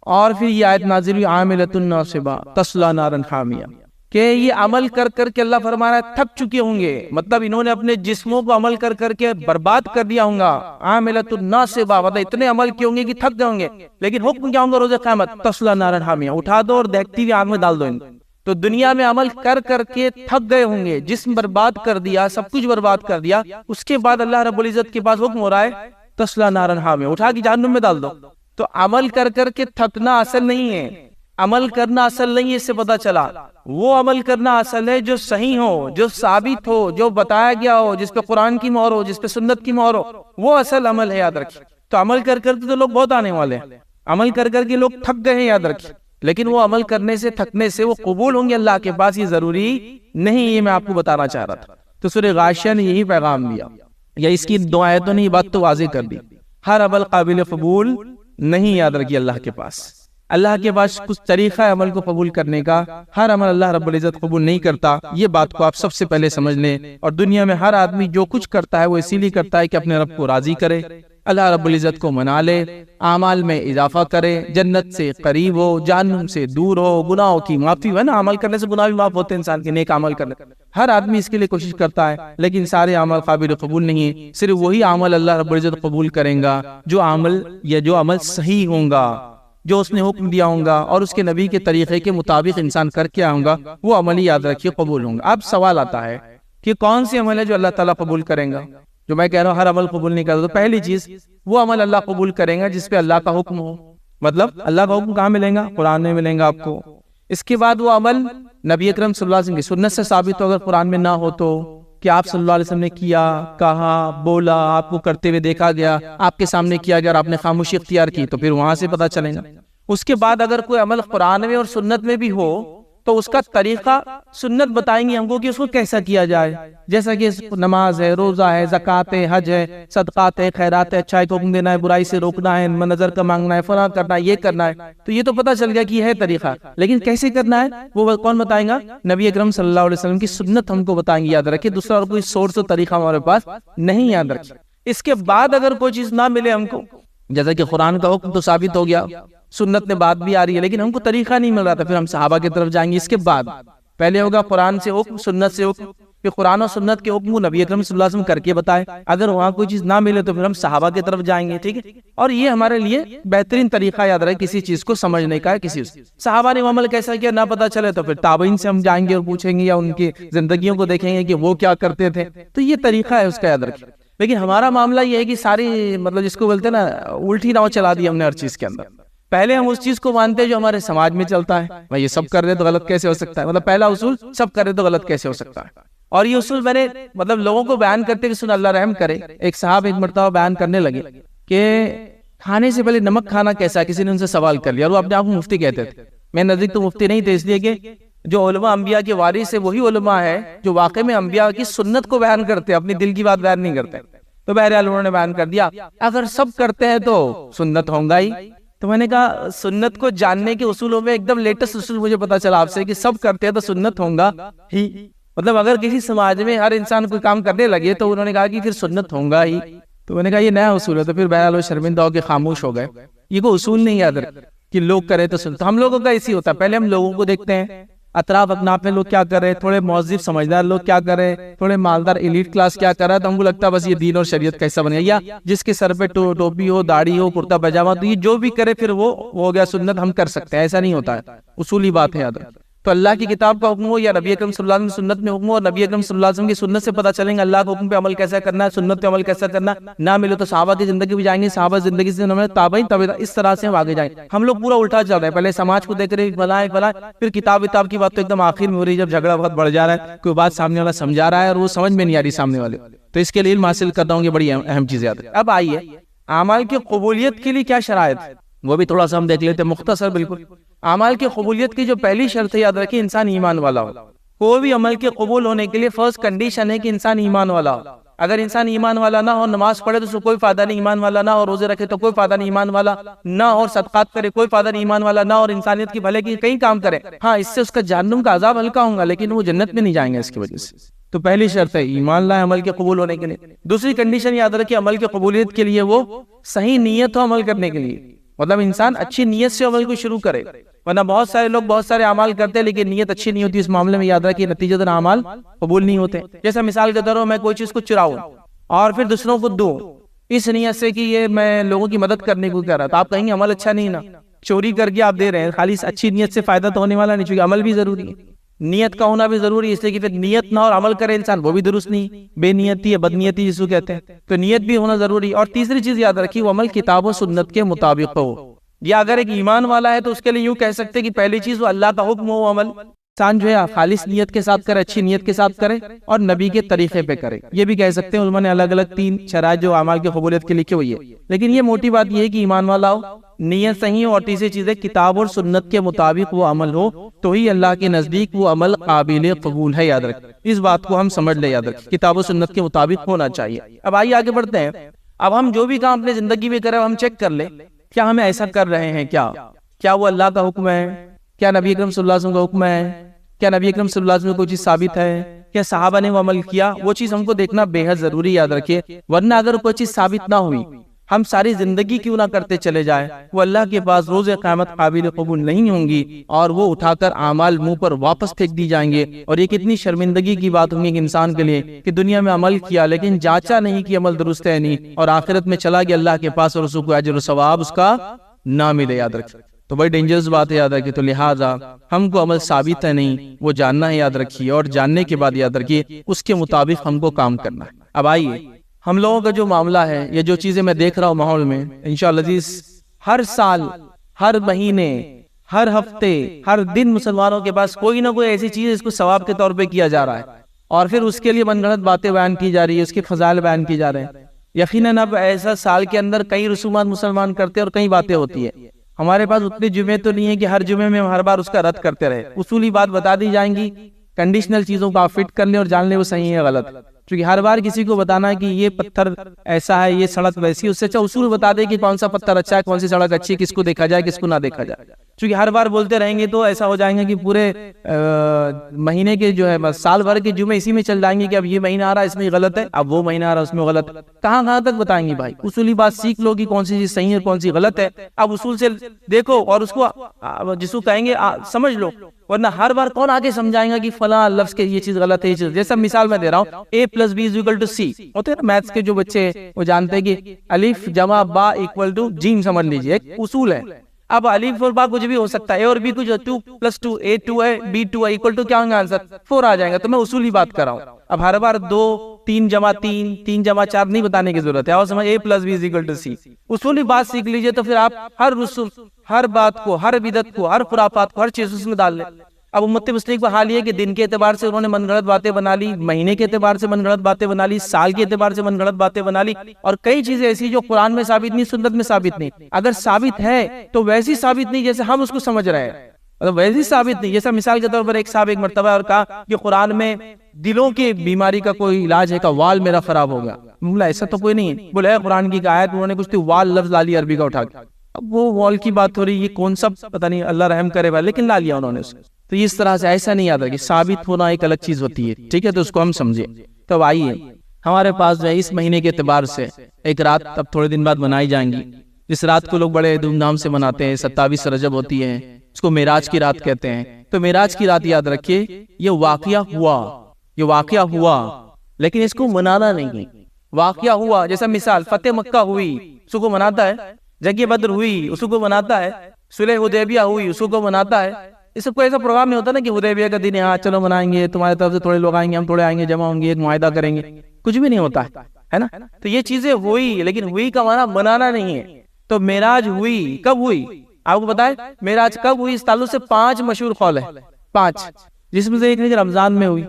اور پھر یہ آیت نازل ہوئی عاملۃ ناصبہ تصلی نارا حامیہ، کہ یہ عمل کر کر کے اللہ فرما رہا ہے تھک چکے ہوں گے، مطلب انہوں نے اپنے جسموں کو عمل کر کر کے برباد کر دیا ہوں گا۔ عاملۃ ناصبہ مطلب اتنے عمل کیے ہوں گے کہ تھک گئے ہوں گے، لیکن حکم کیا ہوں گا روز قیامت؟ تصلی نارا حامیہ، اٹھا دو اور دہتی ہوئی آگ میں ڈال دو ان کو۔ تو دنیا میں عمل کر کر کے تھک گئے ہوں گے، جسم برباد کر دیا، سب کچھ برباد کر دیا، اس کے بعد اللہ رب العزت کے پاس حکم ہو رہا ہے تصلی نارا حامیہ، اٹھا کے جہنم میں ڈال دو۔ تو عمل کر کر کے تھکنا اصل نہیں ہے، عمل کرنا اصل نہیں ہے، اس سے پتہ چلا وہ عمل کرنا اصل ہے جو صحیح ہو، جو ثابت ہو، جو بتایا گیا ہو، جس پہ قرآن کی مہر ہو، جس پہ سنت کی مہر ہو، وہ اصل عمل ہے، یاد رکھیں۔ تو عمل کر کر کے تو لوگ بہت آنے والے ہیں، عمل کر کر کے لوگ تھک گئے ہیں، یاد رکھیں، لیکن وہ عمل کرنے سے، تھکنے سے وہ قبول ہوں گے اللہ کے پاس، یہ ضروری نہیں، یہ میں آپ کو بتانا چاہ رہا تھا۔ تو سورہ غاشیہ نے یہی پیغام دیا، یا اس کی دو آیتوں نے یہ بات تو واضح کر دی، ہر عمل قابل قبول نہیں، یاد رکھیے اللہ کے پاس۔ اللہ کے پاس کچھ طریقہ ہے عمل کو قبول کرنے کا، ہر عمل اللہ رب العزت قبول نہیں کرتا، یہ بات کو آپ سب سے پہلے سمجھ لیں۔ اور دنیا میں ہر آدمی جو کچھ کرتا ہے وہ اسی لیے کرتا ہے کہ اپنے رب کو راضی کرے، اللہ رب العزت کو منا لے، اعمال میں اضافہ کرے، جنت سے قریب ہو، جہنم سے دور ہو، گناہوں کی معافی ہو نا، عمل کرنے سے گناہ بھی معاف ہوتے ہیں انسان کے، نیک عمل کرنے، ہر آدمی اس کے لیے کوشش کرتا ہے، لیکن سارے عمل قابل قبول نہیں ہیں، صرف وہی عمل اللہ رب العزت قبول کریں گا جو عمل صحیح ہوں گا، جو اس نے حکم دیا ہوں گا اور اس کے نبی کے طریقے کے مطابق انسان کر کے آؤں گا، وہ عمل یاد رکھیے قبول ہوں گا۔ اب سوال آتا ہے کہ کون سی عمل ہے جو اللہ تعالیٰ قبول کریں گا؟ جو میں کہہ رہا ہوں ہر عمل قبول نہیں کرتا، تو پہلی چیز وہ عمل اللہ قبول کریں گا جس پہ اللہ کا حکم ہو، مطلب اللہ کا حکم کہاں ملیں گا؟ قرآن میں ملیں گا آپ کو۔ اس کے بعد وہ عمل نبی اکرم صلی اللہ علیہ وسلم کی سنت سے ثابت ہو، اگر قرآن میں نہ ہو تو کہ آپ صلی اللہ علیہ وسلم نے کیا، کہا، بولا، آپ کو کرتے ہوئے دیکھا گیا، آپ کے سامنے کیا گیا اور آپ نے خاموشی اختیار کی، تو پھر وہاں سے پتہ چلے گا۔ اس کے بعد اگر کوئی عمل قرآن میں اور سنت میں بھی ہو تو اس کا طریقہ سنت بتائیں گے ہم کو کہ اس کو کیسا کیا جائے، جیسا کہ نماز ہے، روزہ ہے، زکوٰۃ ہے، حج ہے، صدقات ہے، خیرات ہے، اچھائی کو حکم دینا ہے، برائی سے روکنا ہے، نظر کا مانگنا ہے، فلاں کرنا ہے، یہ کرنا ہے، تو یہ تو پتہ چل گیا کہ یہ ہے طریقہ، لیکن کیسے کرنا ہے وہ کون بتائیں گا؟ نبی اکرم صلی اللہ علیہ وسلم کی سنت ہم کو بتائیں گے، یاد رکھیں، دوسرا اور کوئی سورس و طریقہ ہمارے پاس نہیں، یاد رکھیں۔ اس کے بعد اگر کوئی چیز نہ ملے ہم کو، جیسا کہ قرآن کا حکم تو ثابت ہو گیا، سنت میں بات بھی آ رہی ہے لیکن ہم کو طریقہ نہیں مل رہا تھا، پھر ہم صحابہ کی طرف جائیں گے۔ اس کے بعد پہلے ہوگا قرآن سے حکم، سنت سے حکم، پھر قرآن اور سنت کے حکم کو نبی اکرم صلی اللہ علیہ وسلم کر کے بتائے، اگر وہاں کوئی چیز نہ ملے تو پھر ہم صحابہ کی طرف جائیں گے، ٹھیک ہے۔ اور یہ ہمارے لیے بہترین طریقہ یاد رہے کسی چیز کو سمجھنے کا ہے، کسی صحابہ نے عمل کیسا کیا نہ پتا چلے تو پھر تابعین سے ہم جائیں گے اور پوچھیں گے یا ان کی زندگیوں کو دیکھیں گے کہ وہ کیا کرتے تھے، تو یہ طریقہ ہے اس کا یاد رکھیں۔ لیکن ہمارا معاملہ یہ ہے کہ ساری مطلب جس کو بولتے ہیں نا الٹی ناؤ چلا دی ہم نے ہر چیز کے اندر۔ پہلے ہم اس چیز کو مانتے ہیں جو ہمارے سماج میں چلتا ہے، بھائی یہ سب کر رہے تو غلط کیسے ہو سکتا ہے، مطلب پہلا اصول سب کر رہے تو غلط کیسے ہو سکتا ہے۔ اور یہ اصول میں نے مطلب لوگوں کو بیان کرتے کہ سن اللہ رحم کرے، ایک صاحب ایک مرتبہ بیان کرنے لگے کہ کھانے سے پہلے نمک کھانا کیسا ہے، کسی نے ان سے سوال کر لیا اور وہ اپنے آپ کو مفتی کہتے تھے۔ میں نزدیک تو مفتی نہیں تھے، اس لیے کہ جو علماء انبیاء کے وارث ہے وہی علماء ہے جو واقع میں انبیاء کی سنت کو بیان کرتے، اپنی دل کی بات بیان نہیں کرتے۔ تو بہرحال انہوں نے بیان کر دیا اگر سب کرتے ہیں تو سنت ہوگا ہی۔ تو میں نے کہا سنت کو جاننے کے اصولوں میں ایک دم لیٹسٹ اصول مجھے پتا چلا آپ سے کہ سب کرتے ہیں تو سنت ہوگا ہی، مطلب اگر کسی سماج میں ہر انسان کوئی کام کرنے لگے تو انہوں نے کہا کہ پھر سنت ہوگا ہی۔ تو میں نے کہا یہ نیا اصول ہے، تو پھر بہرحال وہ شرمندہ ہو کے خاموش ہو گئے۔ یہ کوئی اصول نہیں یاد رکھ کہ لوگ کرے تو سنت، ہم لوگوں کا اسی ہوتا ہے، پہلے ہم لوگوں کو دیکھتے ہیں اطراف اپنا میں لوگ کیا کر رہے، تھوڑے مہذب سمجھدار لوگ کیا کر رہے، تھوڑے مالدار ایلیٹ کلاس کیا کر رہا ہے، تو ہم کو لگتا ہے بس یہ دین اور شریعت کیسا بنے گا، یا جس کے سر پہ ٹوپی ہو، داڑھی ہو، کرتا پاجامہ، تو یہ جو بھی کرے پھر وہ ہو گیا سنت، ہم کر سکتے ہیں، ایسا نہیں ہوتا ہے، اصولی بات ہے یاد رکھ۔ تو اللہ کی کتاب کا حکم ہو یا نبی اکرم صلی اللہ علیہ وسلم سنت میں حکم ہو، اور نبی اکرم صلی اللہ علیہ وسلم کی سنت سے پتہ چلیں گے اللہ کے حکم پہ عمل کیسا کرنا ہے، سنت پہ عمل کیسا کرنا ہے، نہ ملے تو صحابہ کی زندگی بھی جائیں گے، صحابہ زندگی سے تابعین، اس طرح سے ہم آگے جائیں گے۔ ہم لوگ پورا الٹا چل رہے ہیں، پہلے سماج کو دیکھ رہے بلائیں، پھر کتاب کی بات تو ایک دم آخر میں ہو رہی ہے، جب جھگڑا بہت بڑھ جا رہا ہے، کوئی بات سامنے والا سمجھا رہا ہے اور وہ سمجھ میں نہیں آ رہی سامنے والے، تو اس کے لیے علم حاصل کرتا ہوں، یہ بڑی اہم چیز یاد ہے۔ اب آئیے اعمال کی قبولیت کے لیے کیا شرائط، وہ بھی تھوڑا سا ہم دیکھ لیتے ہیں مختصر بالکل۔ اعمال کی قبولیت کی جو پہلی شرط ہے یاد رکھیں، انسان ایمان والا ہو۔ کوئی بھی عمل کے قبول ہونے کے لیے فرسٹ کنڈیشن ہے کہ انسان ایمان والا ہو۔ اگر انسان ایمان والا نہ ہو، نماز پڑھے تو اس کو کوئی فائدہ نہیں، ایمان والا نہ ہو، روزے رکھے تو کوئی فائدہ نہیں، ایمان والا نہ ہو، اور صدقات کرے کوئی فائدہ نہیں، ایمان والا نہ ہو، اور انسانیت کی بھلے کی کئی کام کرے، ہاں اس سے اس کا جہنم کا عذاب ہلکا ہوگا لیکن وہ جنت میں نہیں جائیں گے اس کی وجہ سے۔ تو پہلی شرط ہے ایمان لائے عمل کے قبول ہونے کے لیے۔ دوسری کنڈیشن یاد رکھیں عمل کی قبولیت کے لیے وہ صحیح نیت ہو عمل کرنے کے لیے، مطلب انسان اچھی نیت سے عمل کو شروع کرے، ورنہ بہت سارے لوگ بہت سارے اعمال کرتے ہیں لیکن نیت اچھی نہیں ہوتی، اس معاملے میں یاد رکھیں نتیجتاً اعمال قبول نہیں ہوتے۔ جیسا مثال کے طور پر میں کوئی چیز کو چراؤں اور پھر دوسروں کو دوں اس نیت سے کہ یہ میں لوگوں کی مدد کرنے کو کہہ رہا، تو آپ کہیں گے عمل اچھا نہیں نا، چوری کر کے آپ دے رہے ہیں، خالی اچھی نیت سے فائدہ تو ہونے والا نہیں، چونکہ عمل بھی ضروری ہے، نیت کا ہونا بھی ضروری ہے، اس لیے کہ پھر نیت نہ اور عمل کرے انسان وہ بھی درست نہیں، بے نیتی ہے، بد نیتی جس کو کہتے ہیں، تو نیت بھی ہونا ضروری ہے۔ اور تیسری چیز یاد رکھیے وہ عمل کتاب و سنت کے مطابق ہو، یا اگر ایک ایمان والا ہے تو اس کے لیے یوں کہہ سکتے کہ پہلی چیز وہ اللہ کا حکم ہو عمل، انسان جو ہے خالص نیت کے ساتھ کرے، اچھی نیت کے ساتھ کرے اور نبی کے طریقے پہ کرے، یہ بھی کہہ سکتے ہیں۔ علماء نے الگ الگ 3 شرائط جو اعمال کی قبولیت کے لکھے ہوئی ہے، لیکن یہ موٹی بات یہ ہے کہ ایمان والا ہو، نیت صحیح ہو، اور تیسری چیز ہے کتاب اور سنت کے مطابق وہ عمل ہو، تو ہی اللہ کے نزدیک وہ عمل قابل قبول ہے، یاد رکھ اس بات کو ہم سمجھ لیں، یاد رکھ کتاب و سنت کے مطابق ہونا چاہیے۔ اب آئیے آگے بڑھتے ہیں، اب ہم جو بھی کام اپنے زندگی میں کریں ہم چیک کر لیں کیا ہمیں ایسا کر رہے ہیں، کیا وہ اللہ کا حکم ہے، کیا نبی اکرم صلی اللہ علیہ وسلم کا حکم ہے، کیا نبی اکرم صلی اللہ علیہ وسلم کو کوئی چیز ثابت ہے، کیا صحابہ نے وہ عمل کیا، وہ چیز ہم کو دیکھنا بے حد ضروری، یاد رکھیے، ورنہ اگر کوئی چیز ثابت نہ ہوئی ہم ساری زندگی کیوں نہ کرتے چلے جائیں، وہ اللہ کے پاس روز قیامت قابل قبول نہیں ہوں گی، اور وہ اٹھا کر اعمال منہ پر واپس پھینک دی جائیں گے، اور یہ کتنی شرمندگی کی بات ہوگی ایک انسان کے لیے کہ دنیا میں عمل کیا لیکن جانچا نہیں کہ عمل درست ہے نہیں، اور آخرت میں چلا گیا اللہ کے پاس اور اس کو اجر و ثواب اس کا نہ ملے، یاد رکھیں۔ تو بڑی ڈینجرس بات ہے، یاد رکھیے، تو لہٰذا ہم کو عمل ثابت ہے نہیں وہ جاننا ہے، یاد رکھیے، اور جاننے کے بعد یاد رکھیے اس کے مطابق ہم کو کام کرنا ہے۔ اب آئیے ہم لوگوں کا جو معاملہ ہے، یہ جو چیزیں میں دیکھ رہا ہوں ماحول میں، انشاءاللہ عزیز ہر سال، ہر مہینے، ہر ہفتے، ہر دن مسلمانوں کے پاس کوئی نہ کوئی ایسی چیز اس کو ثواب کے طور پہ کیا جا رہا ہے، اور پھر اس کے لیے من گھڑت باتیں بیان کی جا رہی ہے، اس کے فضائل بیان کی جا رہے ہیں۔ یقیناً اب ایسا سال کے اندر کئی رسومات مسلمان کرتے ہیں اور کئی باتیں ہوتی ہے، ہمارے پاس اتنے جمعے تو نہیں ہے کہ ہر جمعے میں ہر بار اس کا رد کرتے رہے، اصولی بات بتا دی جائیں گی، کنڈیشنل چیزوں کو آپ فٹ کر لیں اور جان لیں وہ صحیح ہے غلط۔ چونکہ ہر بار کسی کو بتانا کہ یہ پتھر ایسا ہے، یہ سڑک ویسی، اس سے اچھا اصول بتا دے کہ کون سا پتھر اچھا ہے، کون سی سڑک اچھی ہے، کس کو دیکھا جائے کس کو نہ دیکھا جائے. چونکہ ہر بار بولتے رہیں گے تو ایسا ہو جائیں گے کہ پورے مہینے کے جو ہے بس سال بھر کے جمعے اسی میں چل جائیں گے کہ اب یہ مہینہ آ رہا ہے اس میں غلط ہے، اب وہ مہینہ آ رہا ہے اس میں غلط ہے. کہاں تک بتائیں گے بھائی؟ اصولی بات سیکھ لو کہ کون سی چیز صحیح ہے کون سی غلط ہے. اب اصول سے دیکھو اور اس کو جس کو کہیں گے سمجھ لو، ورنہ ہر بار کون آگے سمجھائیں گا کہ فلاں لفظ کے یہ چیز غلط ہے یہ چیز. جیسا مثال میں دے رہا ہوں A+B=C ہوتے ہیں میتھس کے جو بچے وہ جانتے ہیں کہ الف جمع با = جیم، سمجھ لیجئے ایک اصول ہے. اب الف اور با کچھ بھی ہو سکتا ہے، A اور B کچھ 2+2 A2 ہے B2 ہے = کیا ہوگا آنسر 4 آ جائے گا. تو میں اصولی بات کر رہا ہوں. اب ہر بار 2 3 جمع 3 3 جمع 4 نہیں بتانے کی ضرورت ہے. اور سمجھ A+B=C اصولی بات سیکھ لیجئے تو پھر آپ ہر رسوم ہر بات کو ہر بدعت کو ہر خرافات کو ہر چیز اس میں ڈال لیں. اب امت مسلم کا حال یہ ہے کہ دن کے اعتبار سے انہوں نے من گھڑت باتیں بنا لی، مہینے کے اعتبار سے من گھڑت باتیں بنا لی، سال کے اعتبار سے من گھڑت باتیں بنا لی، اور کئی چیزیں ایسی جو قرآن میں ثابت نہیں، سنت میں ثابت نہیں. اگر ثابت ہے تو ویسی ثابت نہیں جیسے ہم اس کو سمجھ رہے ہیں، مطلب ویسی ثابت نہیں. جیسا مثال کے طور پر ایک صاحب ایک مرتبہ اور کہا کہ قرآن میں دلوں کی بیماری کا کوئی علاج ہے کہ وال میرا خراب ہوگا. بولا ایسا تو کوئی نہیں ہے. بولا قرآن کی آیت انہوں نے کچھ وال لفظ لا لیا عربی کا اٹھا کے. اب وہ وال کی بات ہو رہی، یہ کون سا پتہ نہیں، اللہ رحم کرے بھائی، لیکن لا لیا انہوں نے اس کو. تو اس طرح سے ایسا نہیں یاد رکھے، ثابت ہونا ایک الگ چیز ہوتی ہے، ٹھیک ہے؟ تو اس کو ہم سمجھے. تو آئیے ہمارے پاس جو ہے اس مہینے کے اعتبار سے ایک رات اب تھوڑے دن بعد منائی جائیں گی، جس رات کو لوگ بڑے دھوم دھام سے مناتے ہیں. 27 رجب ہوتی ہے، اس کو معراج کی رات کہتے ہیں. تو معراج کی رات یاد رکھیے، یہ واقعہ ہوا لیکن اس کو منانا نہیں. واقعہ ہوا جیسا مثال فتح مکہ ہوئی اس کو مناتا ہے، جنگ بدر ہوئی اس کو مناتا ہے، صلح حدیبیہ ہوئی اس کو مناتا ہے. اس سے کوئی ایسا پروگرام نہیں ہوتا نا کہ حدیبیہ کا دن ہے، ہاں چلو منائیں گے، تمہاری طرف سے تھوڑے لوگ آئیں گے، ہم تھوڑے آئیں گے، جمع ہوں گے، ایک معاہدہ کریں گے. کچھ بھی نہیں ہوتا ہے نا. تو یہ چیزیں ہوئی لیکن ہوئی کا معنی منانا نہیں ہے. تو معراج ہوئی کب ہوئی آپ کو بتائیں؟ معراج کب ہوئی؟ اس تعلق سے 5 مشہور قول ہے، 5، جس میں سے ایک ہے کہ رمضان میں ہوئی،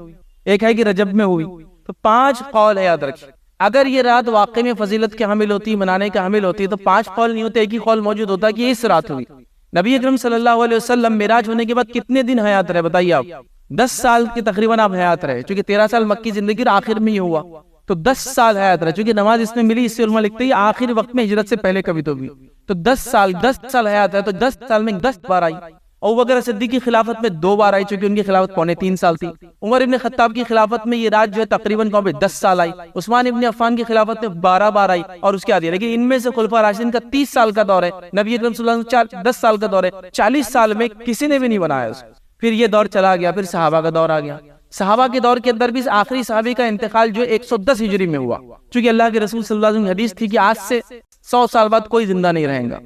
ایک ہے کہ رجب میں ہوئی. تو 5 قول ہے، یاد رکھیں. اگر یہ رات واقعی میں فضیلت کے حامل ہوتی، منانے کے حامل ہوتی، تو 5 قول نہیں ہوتے، ایک ہی قول موجود ہوتا کہ اس رات ہوئی. نبی اکرم صلی اللہ علیہ وسلم معراج ہونے کے بعد کتنے دن حیات رہے بتائیے آپ؟ 10 سال کے تقریباً آپ حیات رہے، چونکہ 13 سال مکی زندگی اور آخر میں یہ ہوا. تو 10 سال حیات رہے، چونکہ نماز اس میں ملی، اس سے علماء لکھتے ہیں آخر وقت میں ہجرت سے پہلے کبھی تو بھی. تو 10 سال حیات ہے، تو 10 سال میں 10 بار آئی. ابو بکر صدیق کی خلافت میں 2 بار آئی، چونکہ ان کی خلافت 3.25 سال تھی. عمر ابن خطاب کی خلافت میں یہ رات جو ہے تقریباً 10 سال آئی. عثمان ابن عفان کی خلافت میں 12 بار آئی اور اس کے آدھی. لیکن ان میں سے خلفاء راشدین کا 30 سال کا دور ہے، نبی اکرم صلی اللہ علیہ وسلم 10 سال کا دور ہے. 40 سال میں کسی نے بھی نہیں بنایا اس کو. پھر یہ دور چلا گیا، پھر صحابہ کا دور آ گیا. صحابہ کے دور کے اندر بھی آخری صحابی کا انتقال جو 110 ہجری میں ہوا، چونکہ اللہ کے رسول صلی اللہ علیہ وسلم کی حدیث تھی کہ آج سے 100 سال بعد کوئی زندہ نہیں رہے گا.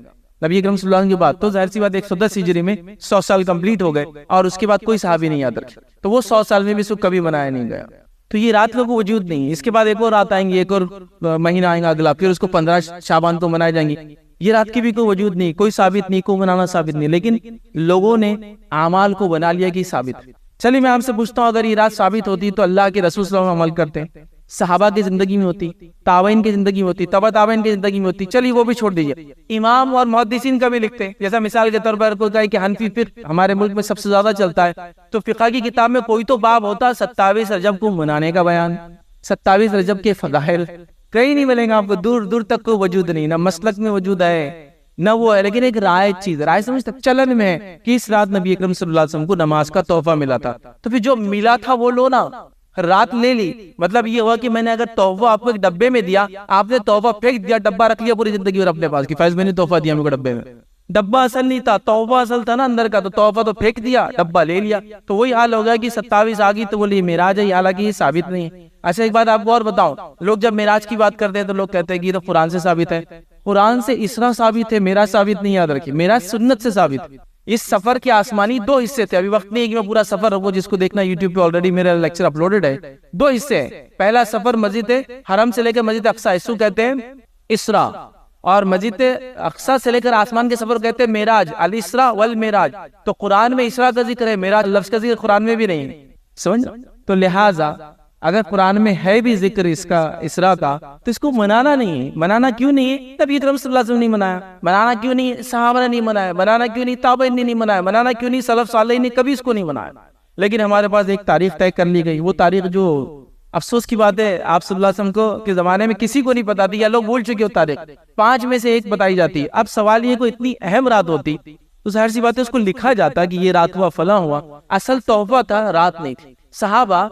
نبی اکرم صلی اللہ علیہ وسلم کی بات، تو ظاہر سی بات 110 ہجری میں 100 سال کمپلیٹ ہو گئے اور اس کے بعد کوئی صحابی نہیں یاد رکھے. تو وہ 100 سال میں بھی اس کو کبھی منایا نہیں گیا. تو یہ رات کا کوئی وجود نہیں. اس کے بعد ایک اور رات آئیں گی، ایک اور مہینہ آئیں گا اگلا، پھر اس کو 15 شعبان کو منائے جائیں گی. یہ رات کی بھی کوئی وجود نہیں، کوئی ثابت نہیں، کوئی منانا ثابت نہیں. لیکن لوگوں نے اعمال کو بنا لیا کہ ثابت. چلیے میں آپ سے پوچھتا ہوں، اگر یہ رات ثابت ہوتی تو اللہ کے رسول صلی اللہ علیہ وسلم عمل کرتے، صحابہ کی زندگی میں ہوتی، تابعین کی زندگی میں ہوتی، تبع تابعین کی زندگی میں ہوتی. چلیے وہ بھی چھوڑ دیجئے، امام اور محدثین کا بھی لکھتے ہیں. جیسا مثال کے طور پر کوئی کہے کہ حنفی فقہ ہمارے ملک میں سب سے زیادہ چلتا ہے، تو فقہ کی کتاب میں کوئی تو باب ہوتا 27 رجب کو منانے کا بیان، 27 رجب کے فضائل. کہیں نہیں ملیں گا آپ کو، دور دور تک کوئی وجود نہیں، نہ مسلک میں وجود ہے نہ وہ ہے. لیکن ایک رائج چیز، رائج سمجھ تک چلن میں ہے کہ اس رات نبی اکرم صلی اللہ علیہ وسلم کو نماز کا تحفہ ملا تھا. تو پھر جو ملا تھا وہ لو نا، رات لے لی. مطلب یہ ہوا کہ میں نے اگر تحفہ آپ کو ایک ڈبے میں دیا، آپ نے تحفہ پھینک دیا، ڈبہ رکھ لیا پوری زندگی اور اپنے پاس کہ فیض میں نے تحفہ دیا میرے کو ڈبے میں. ڈبہ اصل نہیں تھا، تحفہ اصل تھا نا اندر کا. تو تحفہ تو پھینک دیا، ڈبہ لے لیا. تو وہی حال ہو گیا کہ 27 آ گئی تو بولی معراج ہے، حالانکہ یہ ثابت نہیں ہے. اچھا ایک بات آپ کو اور بتاؤں، لوگ جب معراج کی بات کرتے ہیں تو لوگ کہتے ہیں کہ یہ تو قرآن سے ثابت ہے. قرآن سے اسراء ثابت ہے، معراج ثابت نہیں. یاد رکھیے معراج سنت سے ثابت ہے. اس سفر کے آسمانی 2 حصے تھے. ابھی وقت نہیں ہے کہ میں پورا سفر رکھوں، جس کو دیکھنا یوٹیوب پہ آلریڈی میرا لیکچر اپلوڈڈ ہے. 2 حصے ہیں. پہلا سفر مسجد حرم سے لے کر مسجد اقصیٰ، اس کو کہتے ہیں اسراء، اور مسجد اقصیٰ سے لے کر آسمان کے سفر کہتے ہیں معراج، الاسراء والمعراج. تو قرآن میں اسراء کا ذکر ہے، معراج لفظ کا ذکر قرآن میں بھی نہیں ہے. سمجھ؟ تو لہٰذا اگر قرآن میں ہے بھی ذکر اس کا اسراء کا، تو اس کو منانا نہیں ہے. منانا کیوں نہیں ہے؟ نبی اکرم صلی اللہ علیہ وسلم نے منایا. منانا کیوں نہیں؟ صحابہ نے نہیں منایا. منانا کیوں نہیں؟ تابعین نے نہیں منایا. منانا کیوں نہیں؟ سلف صالحین نے کبھی اس کو نہیں منایا. لیکن ہمارے پاس ایک تاریخ طے کر لی گئی. وہ تاریخ جو افسوس کی بات ہے آپ صلی اللہ علیہ وسلم کو کے زمانے میں کسی کو نہیں پتا تھی، یا لوگ بھول چکے ہو تاریخ، 5 میں سے 1 بتائی جاتی. اب سوال یہ کوئی اتنی اہم رات ہوتی تو ظاہر سی بات ہے اس کو لکھا جاتا کہ یہ رات ہوا فلاں ہوا. اصل تحفہ تھا، رات نہیں تھی. صحابہ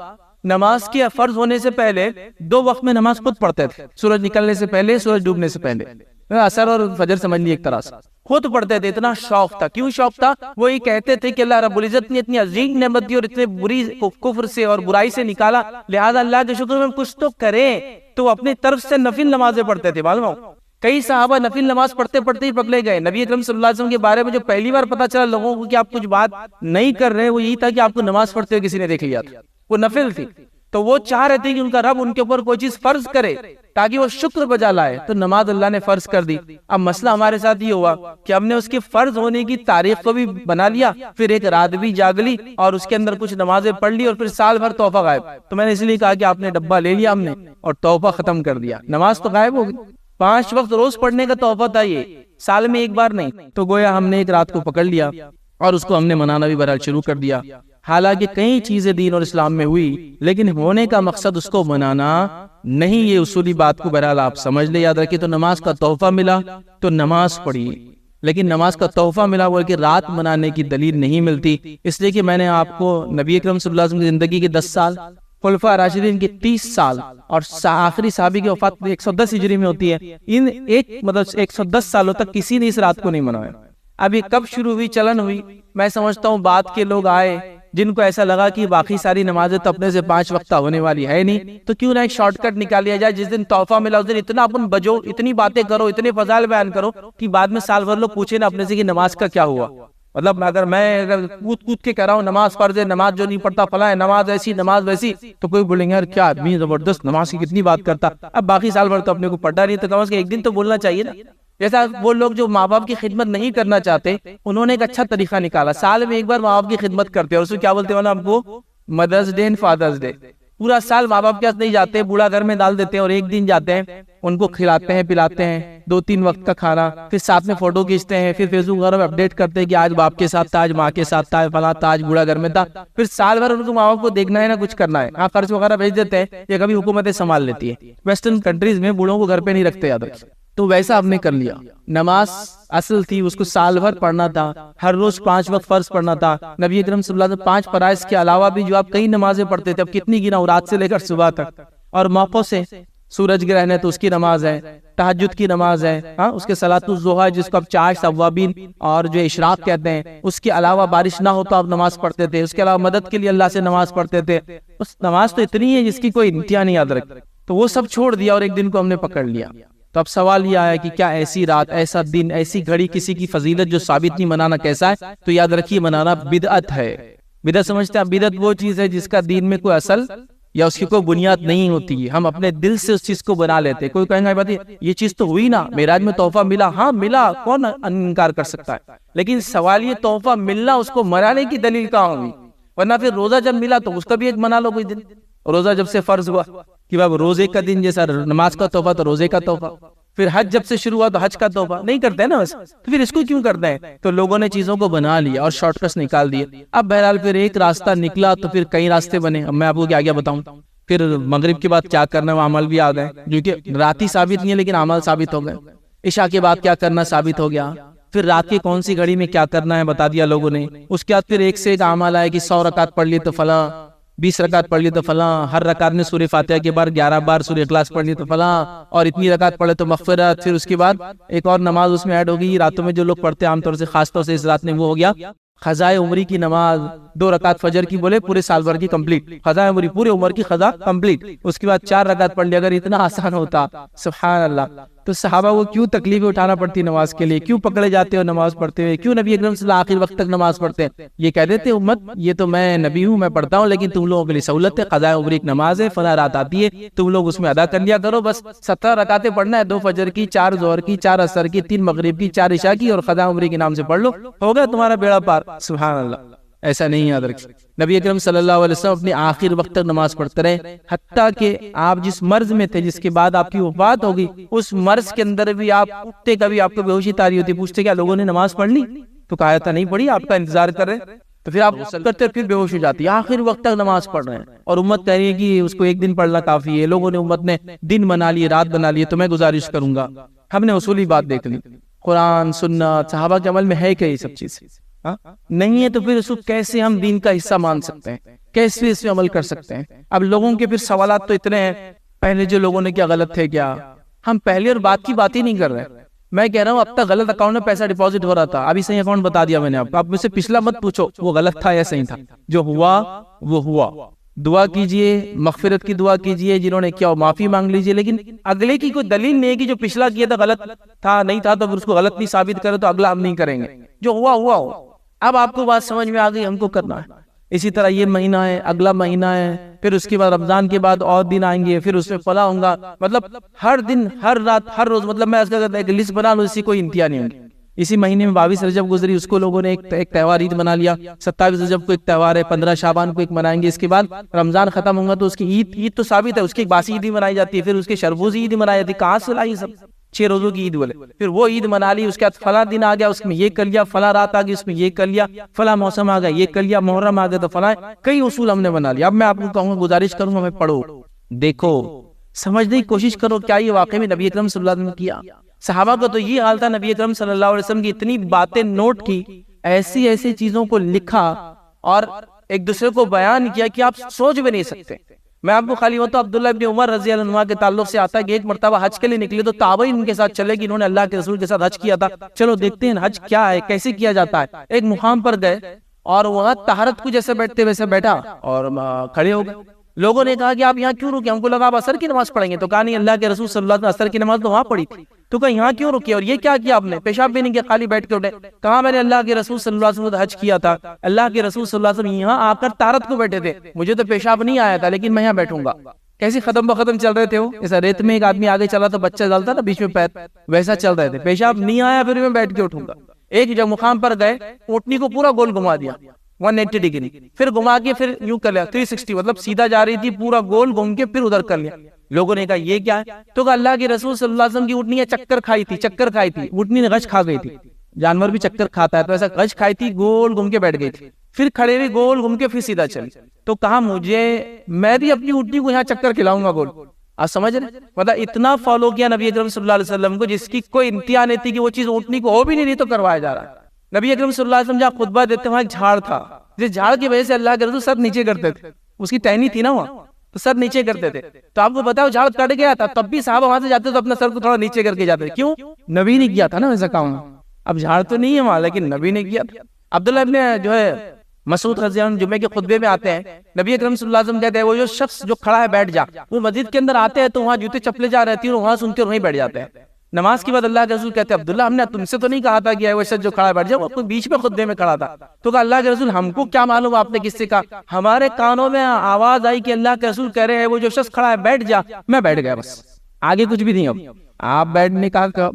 نماز کے فرض ہونے سے پہلے 2 وقت میں نماز خود پڑھتے تھے، سورج نکلنے سے پہلے، سورج ڈوبنے سے پہلے. عصر اور فجر سمجھ لی ایک طرح سے خود پڑھتے تھے. اتنا شوق تھا. کیوں شوق تھا؟ وہ یہ کہتے تھے کہ اللہ رب العزت نے اتنی عظیم نعمت دی اور اتنے بری کفر سے اور برائی سے نکالا، لہذا اللہ کے شکر میں ہم کچھ تو کریں. تو اپنی طرف سے نفل نمازیں پڑھتے تھے. معلوم ہو کئی صحابہ نفل نماز پڑھتے پڑھتے ہی پکڑے گئے. نبی اکرم صلی اللہ علیہ وسلم کے بارے میں جو پہلی بار پتا چلا لوگوں کو کہ آپ کچھ بات نہیں کر رہے، وہ یہی تھا کہ آپ کو نماز پڑھتے ہوئے کسی نے دیکھ لیا تھا. وہ نفل تھی. تو وہ چاہ رہے تھے کہ ان کا رب ان کے اوپر کوئی چیز فرض کرے تاکہ وہ شکر بجا لائے. تو نماز اللہ نے فرض کر دی. اب مسئلہ ہمارے ساتھ یہ ہوا کہ ہم نے اس کے فرض ہونے کی تاریخ کو بھی بنا لیا، پھر ایک رات بھی جاگ لی اور اس کے اندر کچھ نمازیں پڑھ لی، اور پھر سال بھر تحفہ غائب. تو میں نے اس لیے کہا کہ آپ نے ڈبہ لے لیا ہم نے اور تحفہ ختم کر دیا. نماز تو غائب ہو گئی. 5 وقت روز پڑھنے کا تحفہ تھا، یہ سال میں ایک بار نہیں. تو گویا ہم نے ایک رات کو پکڑ لیا اور اس کو ہم نے منانا بھی بہرحال شروع کر دیا. حالانکہ کئی چیزیں دین اور اسلام میں ہوئی، لیکن ہونے کا مقصد اس کو منانا نہیں. یہ اصولی بات کو بہرحال آپ سمجھ لے، یاد رکھیں. تو نماز کا تحفہ ملا تو نماز پڑھی، لیکن نماز کا تحفہ ملا وہ کہ رات منانے کی دلیل نہیں ملتی. اس لیے کہ میں نے آپ کو نبی اکرم صلی اللہ علیہ وسلم کی زندگی کے 10 سال، خلفاء راشدین کے 30 سال اور آخری صحابی کی وفات 110 ہجری میں ہوتی ہے، ان 110 سالوں تک کسی نے اس رات کو نہیں منایا. اب یہ کب شروع ہوئی، چلن ہوئی؟ میں سمجھتا ہوں بعد کے لوگ آئے جن کو ایسا لگا کہ باقی ساری نمازیں تو اپنے سے 5 وقتہ ہونے والی ہے نہیں، تو کیوں نہ ایک شارٹ کٹ نکال لیا جائے. جس دن تحفہ ملا اس دن اتنا اپن بجو، اتنی باتیں کرو، اتنے فضائل بیان کرو کہ بعد میں سال بھر لوگ پوچھے نا اپنے سے کہ نماز کا کیا ہوا. مطلب اگر کود کے کہہ رہا ہوں نماز فرض ہے، نماز جو نہیں پڑھتا فلاں ہے، نماز ایسی نماز ویسی، تو کوئی بولیں گے یار کیا آدمی زبردست نماز کی کتنی بات کرتا. اب باقی سال بھر تو اپنے کو پڑھا نہیں، تو کم از کم ایک دن تو بولنا چاہیے نا. جیسا وہ لوگ جو ماں باپ کی خدمت نہیں کرنا چاہتے، انہوں نے ایک اچھا طریقہ نکالا. سال میں ایک بار ماں باپ کی خدمت کرتے ہیں، اور اس کو کیا بولتے ہیں آپ کو؟ مدرس ڈے اینڈ فادرس ڈے. پورا سال ماں باپ کے پاس نہیں جاتے، بوڑھا گھر میں ڈال دیتے ہیں، اور ایک دن جاتے ہیں، ان کو کھلاتے ہیں، پلاتے ہیں، 2-3 وقت کا کھانا، پھر ساتھ میں فوٹو کھینچتے ہیں، پھر فیس بک وغیرہ میں اپڈیٹ کرتے ہیں کہ آج باپ کے ساتھ تھا، آج ماں کے ساتھ تھا، فلاں تھا، آج بوڑھا گھر میں تھا. پھر سال بھر ان کو ماں باپ کو دیکھنا ہے نا کچھ کرنا ہے. ہاں خرچ وغیرہ بھیج دیتے ہیں، یہ کبھی حکومتیں سنبھال لیتی ہے. ویسٹرن کنٹریز میں بوڑھوں کو گھر پہ نہیں رکھتے، یاد رکھیں. تو ویسا ہم نے کر لیا. نماز اصل تھی، اس کو سال بھر پڑھنا تھا، ہر روز 5 وقت فرض پڑھنا تھا. نبی اکرم صلی اللہ علیہ وسلم 5 فرائض کے علاوہ بھی جو آپ کئی نمازیں پڑھتے تھے، اب کتنی گنا، رات سے لے کر صبح تک. اور موقع سے سورج گرہن ہے تو اس کی نماز ہے، تہجد کی نماز ہے، ہاں اس کے صلاۃ الضحیٰ جس کو اب چاش اوابین اور جو اشراق کہتے ہیں، اس کے علاوہ بارش نہ ہو تو آپ نماز پڑھتے تھے. اس کے علاوہ مدد کے لیے اللہ سے نماز پڑھتے تھے. اس نماز تو اتنی ہے جس کی کوئی انتہا نہیں، یاد رکھ. تو وہ سب چھوڑ دیا اور ایک دن کو ہم نے پکڑ لیا. تو اب سوال یہ آیا کہ کیا ایسی رات، ایسا دن، ایسی گھڑی، کسی کی فضیلت جو ثابت نہیں، منانا کیسا ہے؟ تو یاد رکھیے منانا بدعت ہے. بدعت سمجھتے ہیں؟ بدعت وہ چیز ہے جس کا دین میں کوئی اصل یا اس کی کوئی بنیاد نہیں ہوتی. ہم اپنے دل سے اس چیز کو بنا لیتے. کوئی کہیں گا یہ چیز تو ہوئی نا، معراج میں تحفہ ملا. ہاں ملا، کون انکار کر سکتا ہے. لیکن سوال یہ تحفہ ملنا اس کو منانے کی دلیل کہاں ہوگی؟ ورنہ پھر روزہ جب ملا تو اس کا بھی ایک منا لو کوئی دن. روزہ جب سے فرض ہوا کہ باب روزے کا دن جیسا نماز کا تحفہ تو روزے کا تحفہ. پھر حج جب سے شروع ہوا تو حج کا تحفہ. نہیں کرتے نا بس، تو پھر اس کو کیوں کرتے ہیں؟ تو لوگوں نے چیزوں کو بنا لیا اور شارٹ کٹس نکال دیے. اب بہرحال پھر ایک راستہ نکلا تو پھر کئی راستے بنے. اب میں آپ کو کیا بتاؤں. پھر مغرب کے بعد کیا کرنا ہے وہ عمل بھی آ گئے، جو کہ راتی ثابت نہیں ہے لیکن عمل ثابت ہو گئے. عشاء کے بعد کیا کرنا ثابت ہو گیا. پھر رات کی کون سی گھڑی میں کیا کرنا ہے بتا دیا لوگوں نے. اس کے بعد پھر ایک سے ایک عمل آئے کہ 100 رکعت پڑھ لی تو فلاں، 20 رکعت پڑھ لی تو فلاں، ہر رکعت میں سورہ فاتحہ کے بعد 11 بار سورہ اخلاص پڑھ لی تو فلاں، اور اتنی رکعت پڑھے تو مغفرت. پھر اس کے بعد ایک اور نماز اس میں ایڈ ہوگی راتوں میں جو لوگ پڑھتے ہیں عام طور سے، خاص طور سے اس رات میں، وہ ہو گیا قضاء عمری کی نماز. 2 رکعت فجر کی بولے پورے سال بھر کی کمپلیٹ، قضاء عمری پورے عمر کی قضا کمپلیٹ. اس کے بعد 4 رکعت پڑھ لی. اگر اتنا آسان ہوتا سبحان اللہ، تو صحابہ وہ کیوں تکلیفیں اٹھانا پڑتی نماز کے لیے؟ کیوں پکڑے جاتے ہو نماز پڑھتے ہوئے؟ کیوں نبی اکرم صلی اللہ علیہ وسلم آخر وقت تک نماز پڑھتے ہیں؟ یہ کہہ دیتے امت یہ تو میں نبی ہوں، میں پڑھتا ہوں، لیکن تم لوگوں کے لیے سہولت ہے، قضاء عمری ایک نماز ہے، فلاں رات آتی ہے، تم لوگ اس میں ادا کر لیا کرو. بس 17 رکعتیں پڑھنا ہے، 2 فجر کی، 4 ظہر کی، 4 عصر کی، 3 مغرب کی، 4 عشاء کی، اور قضاء عمری کے نام سے پڑھ لو، ہو گیا تمہارا بیڑا پار. سبحان اللہ. ایسا نہیں یاد رکھیں. نبی اکرم صلی اللہ علیہ وسلم اپنے آخر وقت تک نماز پڑھتے رہے، حتیٰ کہ آپ جس مرض میں تھے، جس کے بعد آپ کی وفات ہوگی، اس مرض کے اندر بھی آپ اٹھتے، کبھی آپ کو بے ہوشی طاری ہوتی، پوچھتے کیا لوگوں نے نماز پڑھ لی؟ تو کہا تھا نہیں پڑھی، آپ کا انتظار کر رہے. تو پھر آپ غسل کرتے پھر بے ہوش ہو جاتی ہے، آخر وقت تک نماز پڑھ رہے ہیں، اور امت کہہ رہی ہے کہ اس کو ایک دن پڑھنا کافی ہے، لوگوں نے امت نے دن بنا لیے، رات بنا لیے۔ تو میں گزارش کروں گا، ہم نے اصولی بات دیکھ لی، قرآن سنت صحابہ کے عمل میں ہے کہ یہ سب چیز نہیں ہے، تو پھر اس کو کیسے ہم دین کا حصہ مان سکتے ہیں، کیسے اس میں عمل کر سکتے ہیں؟ اب لوگوں کے پھر سوالات تو اتنے ہیں، پہلے جو لوگوں نے کیا غلط تھے کیا، ہم پہلے اور بعد کی بات ہی نہیں کر رہے۔ میں کہہ رہا ہوں اب تک غلط اکاؤنٹ میں پیسہ ڈپازٹ ہو رہا تھا، ابھی صحیح اکاؤنٹ بتا دیا میں نے آپ کو، آپ مجھ سے پچھلا مت پوچھو وہ غلط تھا یا صحیح تھا، جو ہوا وہ ہوا۔ دعا کیجئے، مغفرت کی دعا کیجئے، جنہوں نے کیا معافی مانگ لیجئے، لیکن اگلے کی کوئی دلیل نہیں ہے کہ جو پچھلا کیا تھا غلط تھا نہیں تھا، تو پھر اس کو غلط نہیں ثابت کرے تو اگلا ہم نہیں کریں گے، جو ہوا ہوا ہو۔ اب آپ کو بات سمجھ میں آ گئی، ہم کو کرنا ہے۔ اسی طرح یہ مہینہ ہے، اگلا مہینہ ہے، پھر اس کے بعد رمضان کے بعد اور دن آئیں گے، پھر اس میں فلاں ہوں گا، مطلب ہر دن ہر رات ہر روز، مطلب میں اس کا ایک لسٹ بنا لوں، اسی کوئی انتہا نہیں ہوگی۔ اسی مہینے میں 22 رجب گزری، اس کو لوگوں نے ایک تہوار عید بنا لیا، 27 رجب کو ایک تہوار ہے، 15 شعبان کو ایک منائیں گے، اس کے بعد رمضان ختم ہوگا تو اس کی عید تو ثابت ہے، اس کی ایک باسی عید منائی جاتی ہے، پھر اس کے شربوزی عید منائی جاتی ہے، کہاں سے لائی سب 6 روزوں کی عید بولے، پھر وہ عید منا لی، اس کے بعد فلاں دن آ گیا اس میں یہ کر لیا، فلاں رات آ گئی اس میں یہ کر لیا، فلاں موسم آ گیا یہ کر لیا، محرم آ گیا تو فلاں، کئی اصول ہم نے بنا لیا۔ اب میں آپ کو کہوں گا، گزارش کروں گا، میں پڑھو، دیکھو، سمجھنے کی کوشش کرو، کیا یہ واقعی میں نبی اکرم صلی اللہ علیہ وسلم نے کیا؟ صحابہ کا تو یہ حال تھا، نبی اکرم صلی اللہ علیہ وسلم کی اتنی باتیں نوٹ کی، ایسی ایسی چیزوں کو لکھا اور ایک دوسرے کو بیان کیا کہ آپ سوچ بھی نہیں سکتے۔ میں آپ کو خالی ہوتا عبداللہ ابن عمر رضی اللہ عنہ کے تعلق سے آتا ہے کہ ایک مرتبہ حج کے لیے نکلے تو تابعین ان کے ساتھ چلے کہ انہوں نے اللہ کے رسول کے ساتھ حج کیا تھا، چلو دیکھتے ہیں حج کیا ہے، کیسے کیا جاتا ہے۔ ایک مقام پر گئے اور وہاں طہارت کو جیسے بیٹھتے ویسے بیٹھا اور کھڑے ہو گئے۔ لوگوں نے کہا کہ آپ یہاں کیوں رکے؟ ہم کو لگا آپ عصر کی نماز پڑھیں گے، تو کہا نہیں، اللہ کے رسول صلی اللہ علیہ وسلم عصر کی نماز تو وہاں پڑھی تھی، تو کہا یہاں کیوں رکے؟ اور یہ کیا کیا آپ نے؟ پیشاب بھی نہیں کیا، خالی بیٹھ کے اٹھے؟ کہا میں نے اللہ کے رسول صلی اللہ علیہ وسلم حج کیا تھا، اللہ کے رسول صلی اللہ علیہ وسلم یہاں آ کر طہارت کو بیٹھے تھے، مجھے تو پیشاب نہیں آیا تھا لیکن میں یہاں بیٹھوں گا۔ کیسے ختم بختم چل رہے تھے وہ، ایسا ریت میں ایک آدمی آگے چلا تو بچہ ڈالتا نا بیچ میں پیر، ویسا چل رہے تھے، پیشاب نہیں آیا پھر میں بیٹھ کے اٹھوں گا۔ ایک جب مقام پر گئے، اونٹنی کو پورا گول گھما دیا 180 ڈگری، پھر گھما کے پھر یوں کر لیا 360، مطلب سیدھا جا رہی تھی، پورا گول گھوم کے پھر ادھر کر لیا۔ لوگوں نے کہا یہ کیا ہے؟ تو کہا اللہ کے رسول صلی اللہ علیہ وسلم کی اونٹنی چکر کھائی تھی، اونٹنی نے غش کھا گئی تھی، جانور بھی چکر کھاتا ہے تو ایسا غش کھائی تھی، گول گھوم کے بیٹھ گئی تھی، پھر کھڑے ہوئے گول گھوم کے پھر سیدھا چلی۔ تو کہا میں بھی اپنی اونٹنی کو یہاں چکر کھلاؤں گا گول۔ آپ سمجھ رہے؟ مطلب اتنا فالو کیا نبی اکرم صلی اللہ علیہ وسلم کو، جس کی کوئی انتہا نہیں تھی کہ وہ چیز اونٹنی کو ہو بھی نہیں رہی تو کروایا جا رہا ہے۔ نبی اکرم صلی اللہ علیہ وسلم جہاں خطبہ دیتے وہاں ایک جھاڑ تھا، جس جھاڑ کی وجہ سے اللہ کے رسول سر نیچے کرتے تھے، اس کی ٹہنی تھی نا وہاں، تو سر نیچے کرتے تھے۔ تو آپ کو پتا ہے وہ جھاڑ کٹ گیا تھا، تب بھی صحابہ وہاں سے جاتے تو اپنا سر کو تھوڑا نیچے کر کے جاتے تھے، کیوں؟ نبی نے کیا تھا نا ویسا کام۔ اب جھاڑ تو نہیں ہے وہاں لیکن نبی نے کیا تھا۔ عبداللہ ابن جو ہے مسعود رضی اللہ عنہ جمعے کے خطبے میں آتے ہیں، نبی اکرم صلی اللہ علیہ وسلم کہتے ہیں وہ جو شخص جو کھڑا ہے بیٹھ جا، وہ مسجد کے اندر آتے ہیں تو وہاں جوتے چپلے جا رہتی ہیں اور وہاں سنتے اور وہیں بیٹھ جاتے ہیں۔ نماز کے بعد اللہ کے رسول کہتے ہیں عبداللہ ہم نے تم سے تو نہیں کہا تھا کہ وہ شخص جو کھڑا ہے بیٹھ جا، وہ کوئی بیچ میں خطبے میں کھڑا تھا۔ تو کہا اللہ کے رسول ہم کو کیا معلوم آپ نے کس سے کہا؟ ہمارے کانوں میں آواز آئی کہ اللہ کے رسول کہہ رہے ہیں وہ جو شخص کھڑا ہے بیٹھ جا، میں بیٹھ گیا، بس آگے کچھ بھی نہیں۔ اب آپ بیٹھنے کہا،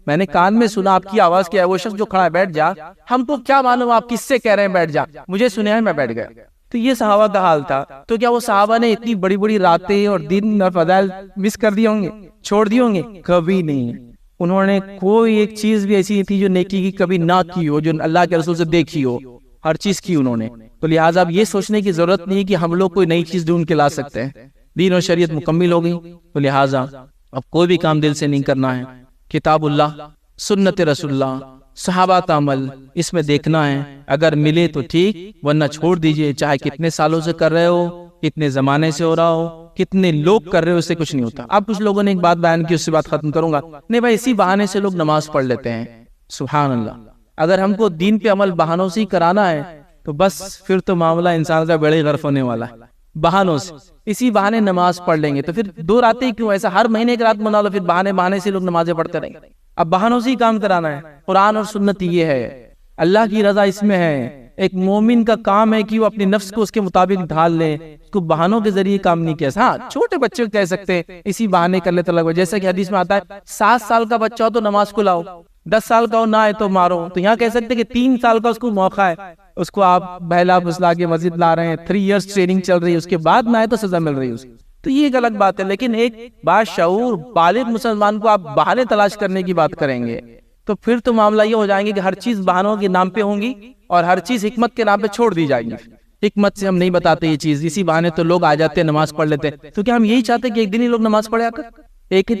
میں نے کان میں سنا آپ کی آواز کیا ہے وہ شخص جو کھڑا ہے بیٹھ جا، ہم کو کیا معلوم آپ کس سے کہہ رہے ہیں بیٹھ جا، مجھے سنا ہے میں بیٹھ گیا۔ تو یہ صحابہ کا حال تھا۔ تو کیا وہ صحابہ نے اتنی بڑی بڑی راتیں اور دن اور فضائل مس کر دی ہوں گے، چھوڑ دی ہوں گے؟ کبھی نہیں۔ انہوں نے کوئی ایک چیز بھی ایسی تھی جو نیکی کی کبھی نہ کی ہو، جو اللہ کے رسول سے دیکھی ہو، ہر چیز کی انہوں نے۔ تو لہٰذا اب یہ سوچنے کی ضرورت نہیں کہ ہم لوگ کوئی نئی چیز ڈھونڈ کے لا سکتے ہیں، دین اور شریعت مکمل ہو گئی۔ تو لہٰذا اب کوئی بھی کام دل سے نہیں کرنا ہے، کتاب اللہ، سنت رسول اللہ، صحابہ کا عمل، اس میں دیکھنا ہے، اگر ملے تو ٹھیک ورنہ چھوڑ دیجئے، چاہے کتنے سالوں سے کر رہے ہو، کتنے زمانے سے ہو رہا ہو، کتنے لوگ کر رہے ہو، اس سے کچھ نہیں ہوتا۔ اب کچھ لوگوں نے ایک بات بیان کی، اس سے بات ختم کروں گا، نہیں بھائی اسی بہانے سے لوگ نماز پڑھ لیتے ہیں۔ سبحان اللہ، اگر ہم کو دین پہ عمل بہانوں سے ہی کرانا ہے تو بس پھر تو معاملہ انسان کا بڑے غرق ہونے والا ہے، بہانوں سے۔ اسی بہانے نماز پڑھ لیں گے تو پھر 2 راتیں کیوں، ایسا ہر مہینے ایک رات بنا لو، پھر بہانے سے لوگ نمازیں پڑھتے رہیں گے۔ اب بہانوں سے ہی کام کرانا ہے۔ قرآن اور سنت یہ ہے، اللہ کی رضا اس میں ہے۔ ایک مومن کا کام ہے کہ وہ اپنی نفس کو اس کے مطابق ڈھال لے، اس کو بہانوں کے ذریعے کام نہیں کیا۔ ہاں چھوٹے بچے کو کہہ سکتے ہیں اسی بہانے کر لیتے لگو، جیسا کہ حدیث میں آتا ہے 7 سال کا بچہ ہو تو نماز کو لاؤ، 10 سال کا ہو نہ آئے تو مارو۔ تو یہاں کہہ سکتے کہ 3 سال کا اس کو موقع ہے، اس کو آپ بہلا پھسلا کے مسجد لا رہے ہیں، 3 ایئرس ٹریننگ چل رہی ہے، اس کے بعد نہ آئے تو سزا مل رہی ہے اس کو۔ تو یہ ایک الگ بات ہے، لیکن ایک باشعور بالغ مسلمان کو آپ بہانے تلاش کرنے کی بات کریں گے تو پھر تو معاملہ یہ ہو جائیں گے کہ ہر چیز بہانوں کے نام پہ ہوں گی اور ہر چیز حکمت کے نام پہ چھوڑ دی جائے گی. حکمت سے ہم نہیں بتاتے یہ چیز, اسی بہانے تو لوگ آ جاتے ہیں نماز پڑھ لیتے ہیں. تو کیا ہم یہی چاہتے ہیں کہ ایک دن ہی لوگ نماز پڑھے آ کر, ایک ہی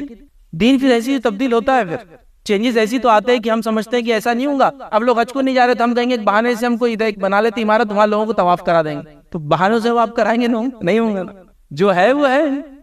دن پھر ایسی تبدیل ہوتا ہے, پھر چینجز ایسی تو آتے ہیں کہ ہم سمجھتے ہیں کہ ایسا نہیں ہوگا. اب لوگ حج کو نہیں جا رہے تو ہم کہیں گے بہانے سے ہم کو ادھر ایک بنا لیتے عمارت, وہاں لوگوں کو طواف کرا دیں گے. تو بہانوں سے وہ آپ کرائیں گے نہیں ہوں گے. جو ہے وہ ہے,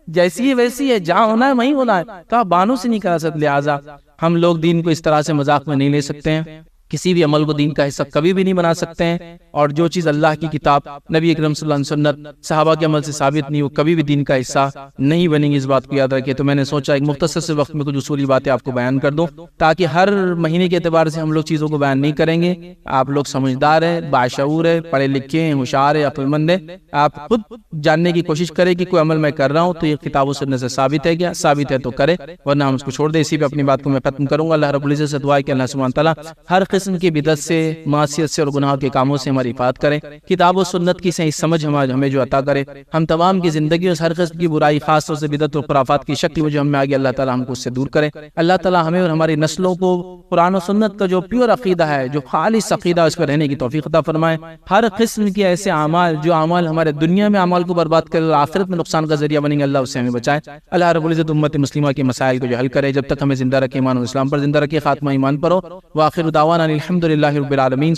جیسی ہے ویسی ہے, جہاں ہونا ہے وہیں ہونا ہے. تو آپ بہانوں سے نہیں کرا سکتے. لہٰذا ہم لوگ دین کو اس طرح سے مذاق میں نہیں لے سکتے ہیں, کسی بھی عمل کو دین کا حصہ کبھی بھی نہیں بنا سکتے ہیں. اور جو چیز اللہ کی کتاب, نبی اکرم صلی اللہ علیہ وسلم سنت, صحابہ کے عمل سے ثابت نہیں, وہ کبھی بھی دین کا حصہ نہیں بنیں گی. اس بات کو یاد رکھیں. تو میں نے سوچا ایک مختصر سے وقت میں کچھ اصولی باتیں آپ کو بیان کر دوں, تاکہ ہر مہینے کے اعتبار سے ہم لوگ چیزوں کو بیان نہیں کریں گے. آپ لوگ سمجھدار ہیں, باشعور ہیں, پڑھے لکھے ہیں, ہوشیار ہیں, عقل مند ہیں. آپ خود جاننے کی کوشش کریں کہ کوئی عمل میں کر رہا ہوں تو یہ کتاب و سنت سے ثابت ہے کیا, ثابت ہے تو کرے, ورنہ ہم اس کو چھوڑ دیں. اسی پہ اپنی بات کو میں ختم کروں گا. اللہ رب العزت سے دعا ہے کہ اللہ سبحانہ تعالیٰ ہر قسم کی بدعت سے, معصیت سے اور گناہ کے کاموں سے ہماری حفاظت کرے. کتاب و سنت کی صحیح سمجھ ہمیں جو عطا کرے. ہم تمام کی زندگی اور ہر قسم کی برائی, خاص طور سے بدعت و خرافات کی شکل میں جو ہم میں آگے, اللہ تعالیٰ ہم کو اس سے دور کرے. اللہ تعالیٰ ہمیں اور ہماری نسلوں کو قرآن و سنت کا جو پیور عقیدہ ہے, جو خالص عقیدہ, اس پر رہنے کی توفیق عطا فرمائے. ہر قسم کے ایسے اعمال جو اعمال ہمارے دنیا میں اعمال کو برباد کرے اور آخرت میں نقصان کا ذریعہ بنیں گے, اللہ اس سے ہمیں بچائے. اللہ رب العزت امت مسلمہ کے مسائل کو جو حل کرے, جب تک ہمیں زندہ رکھے, ایمان و اسلام پر زندہ رکھے, خاتمہ ایمان پر ہو. وآخر دعوانا الحمدللہ رب العالمین.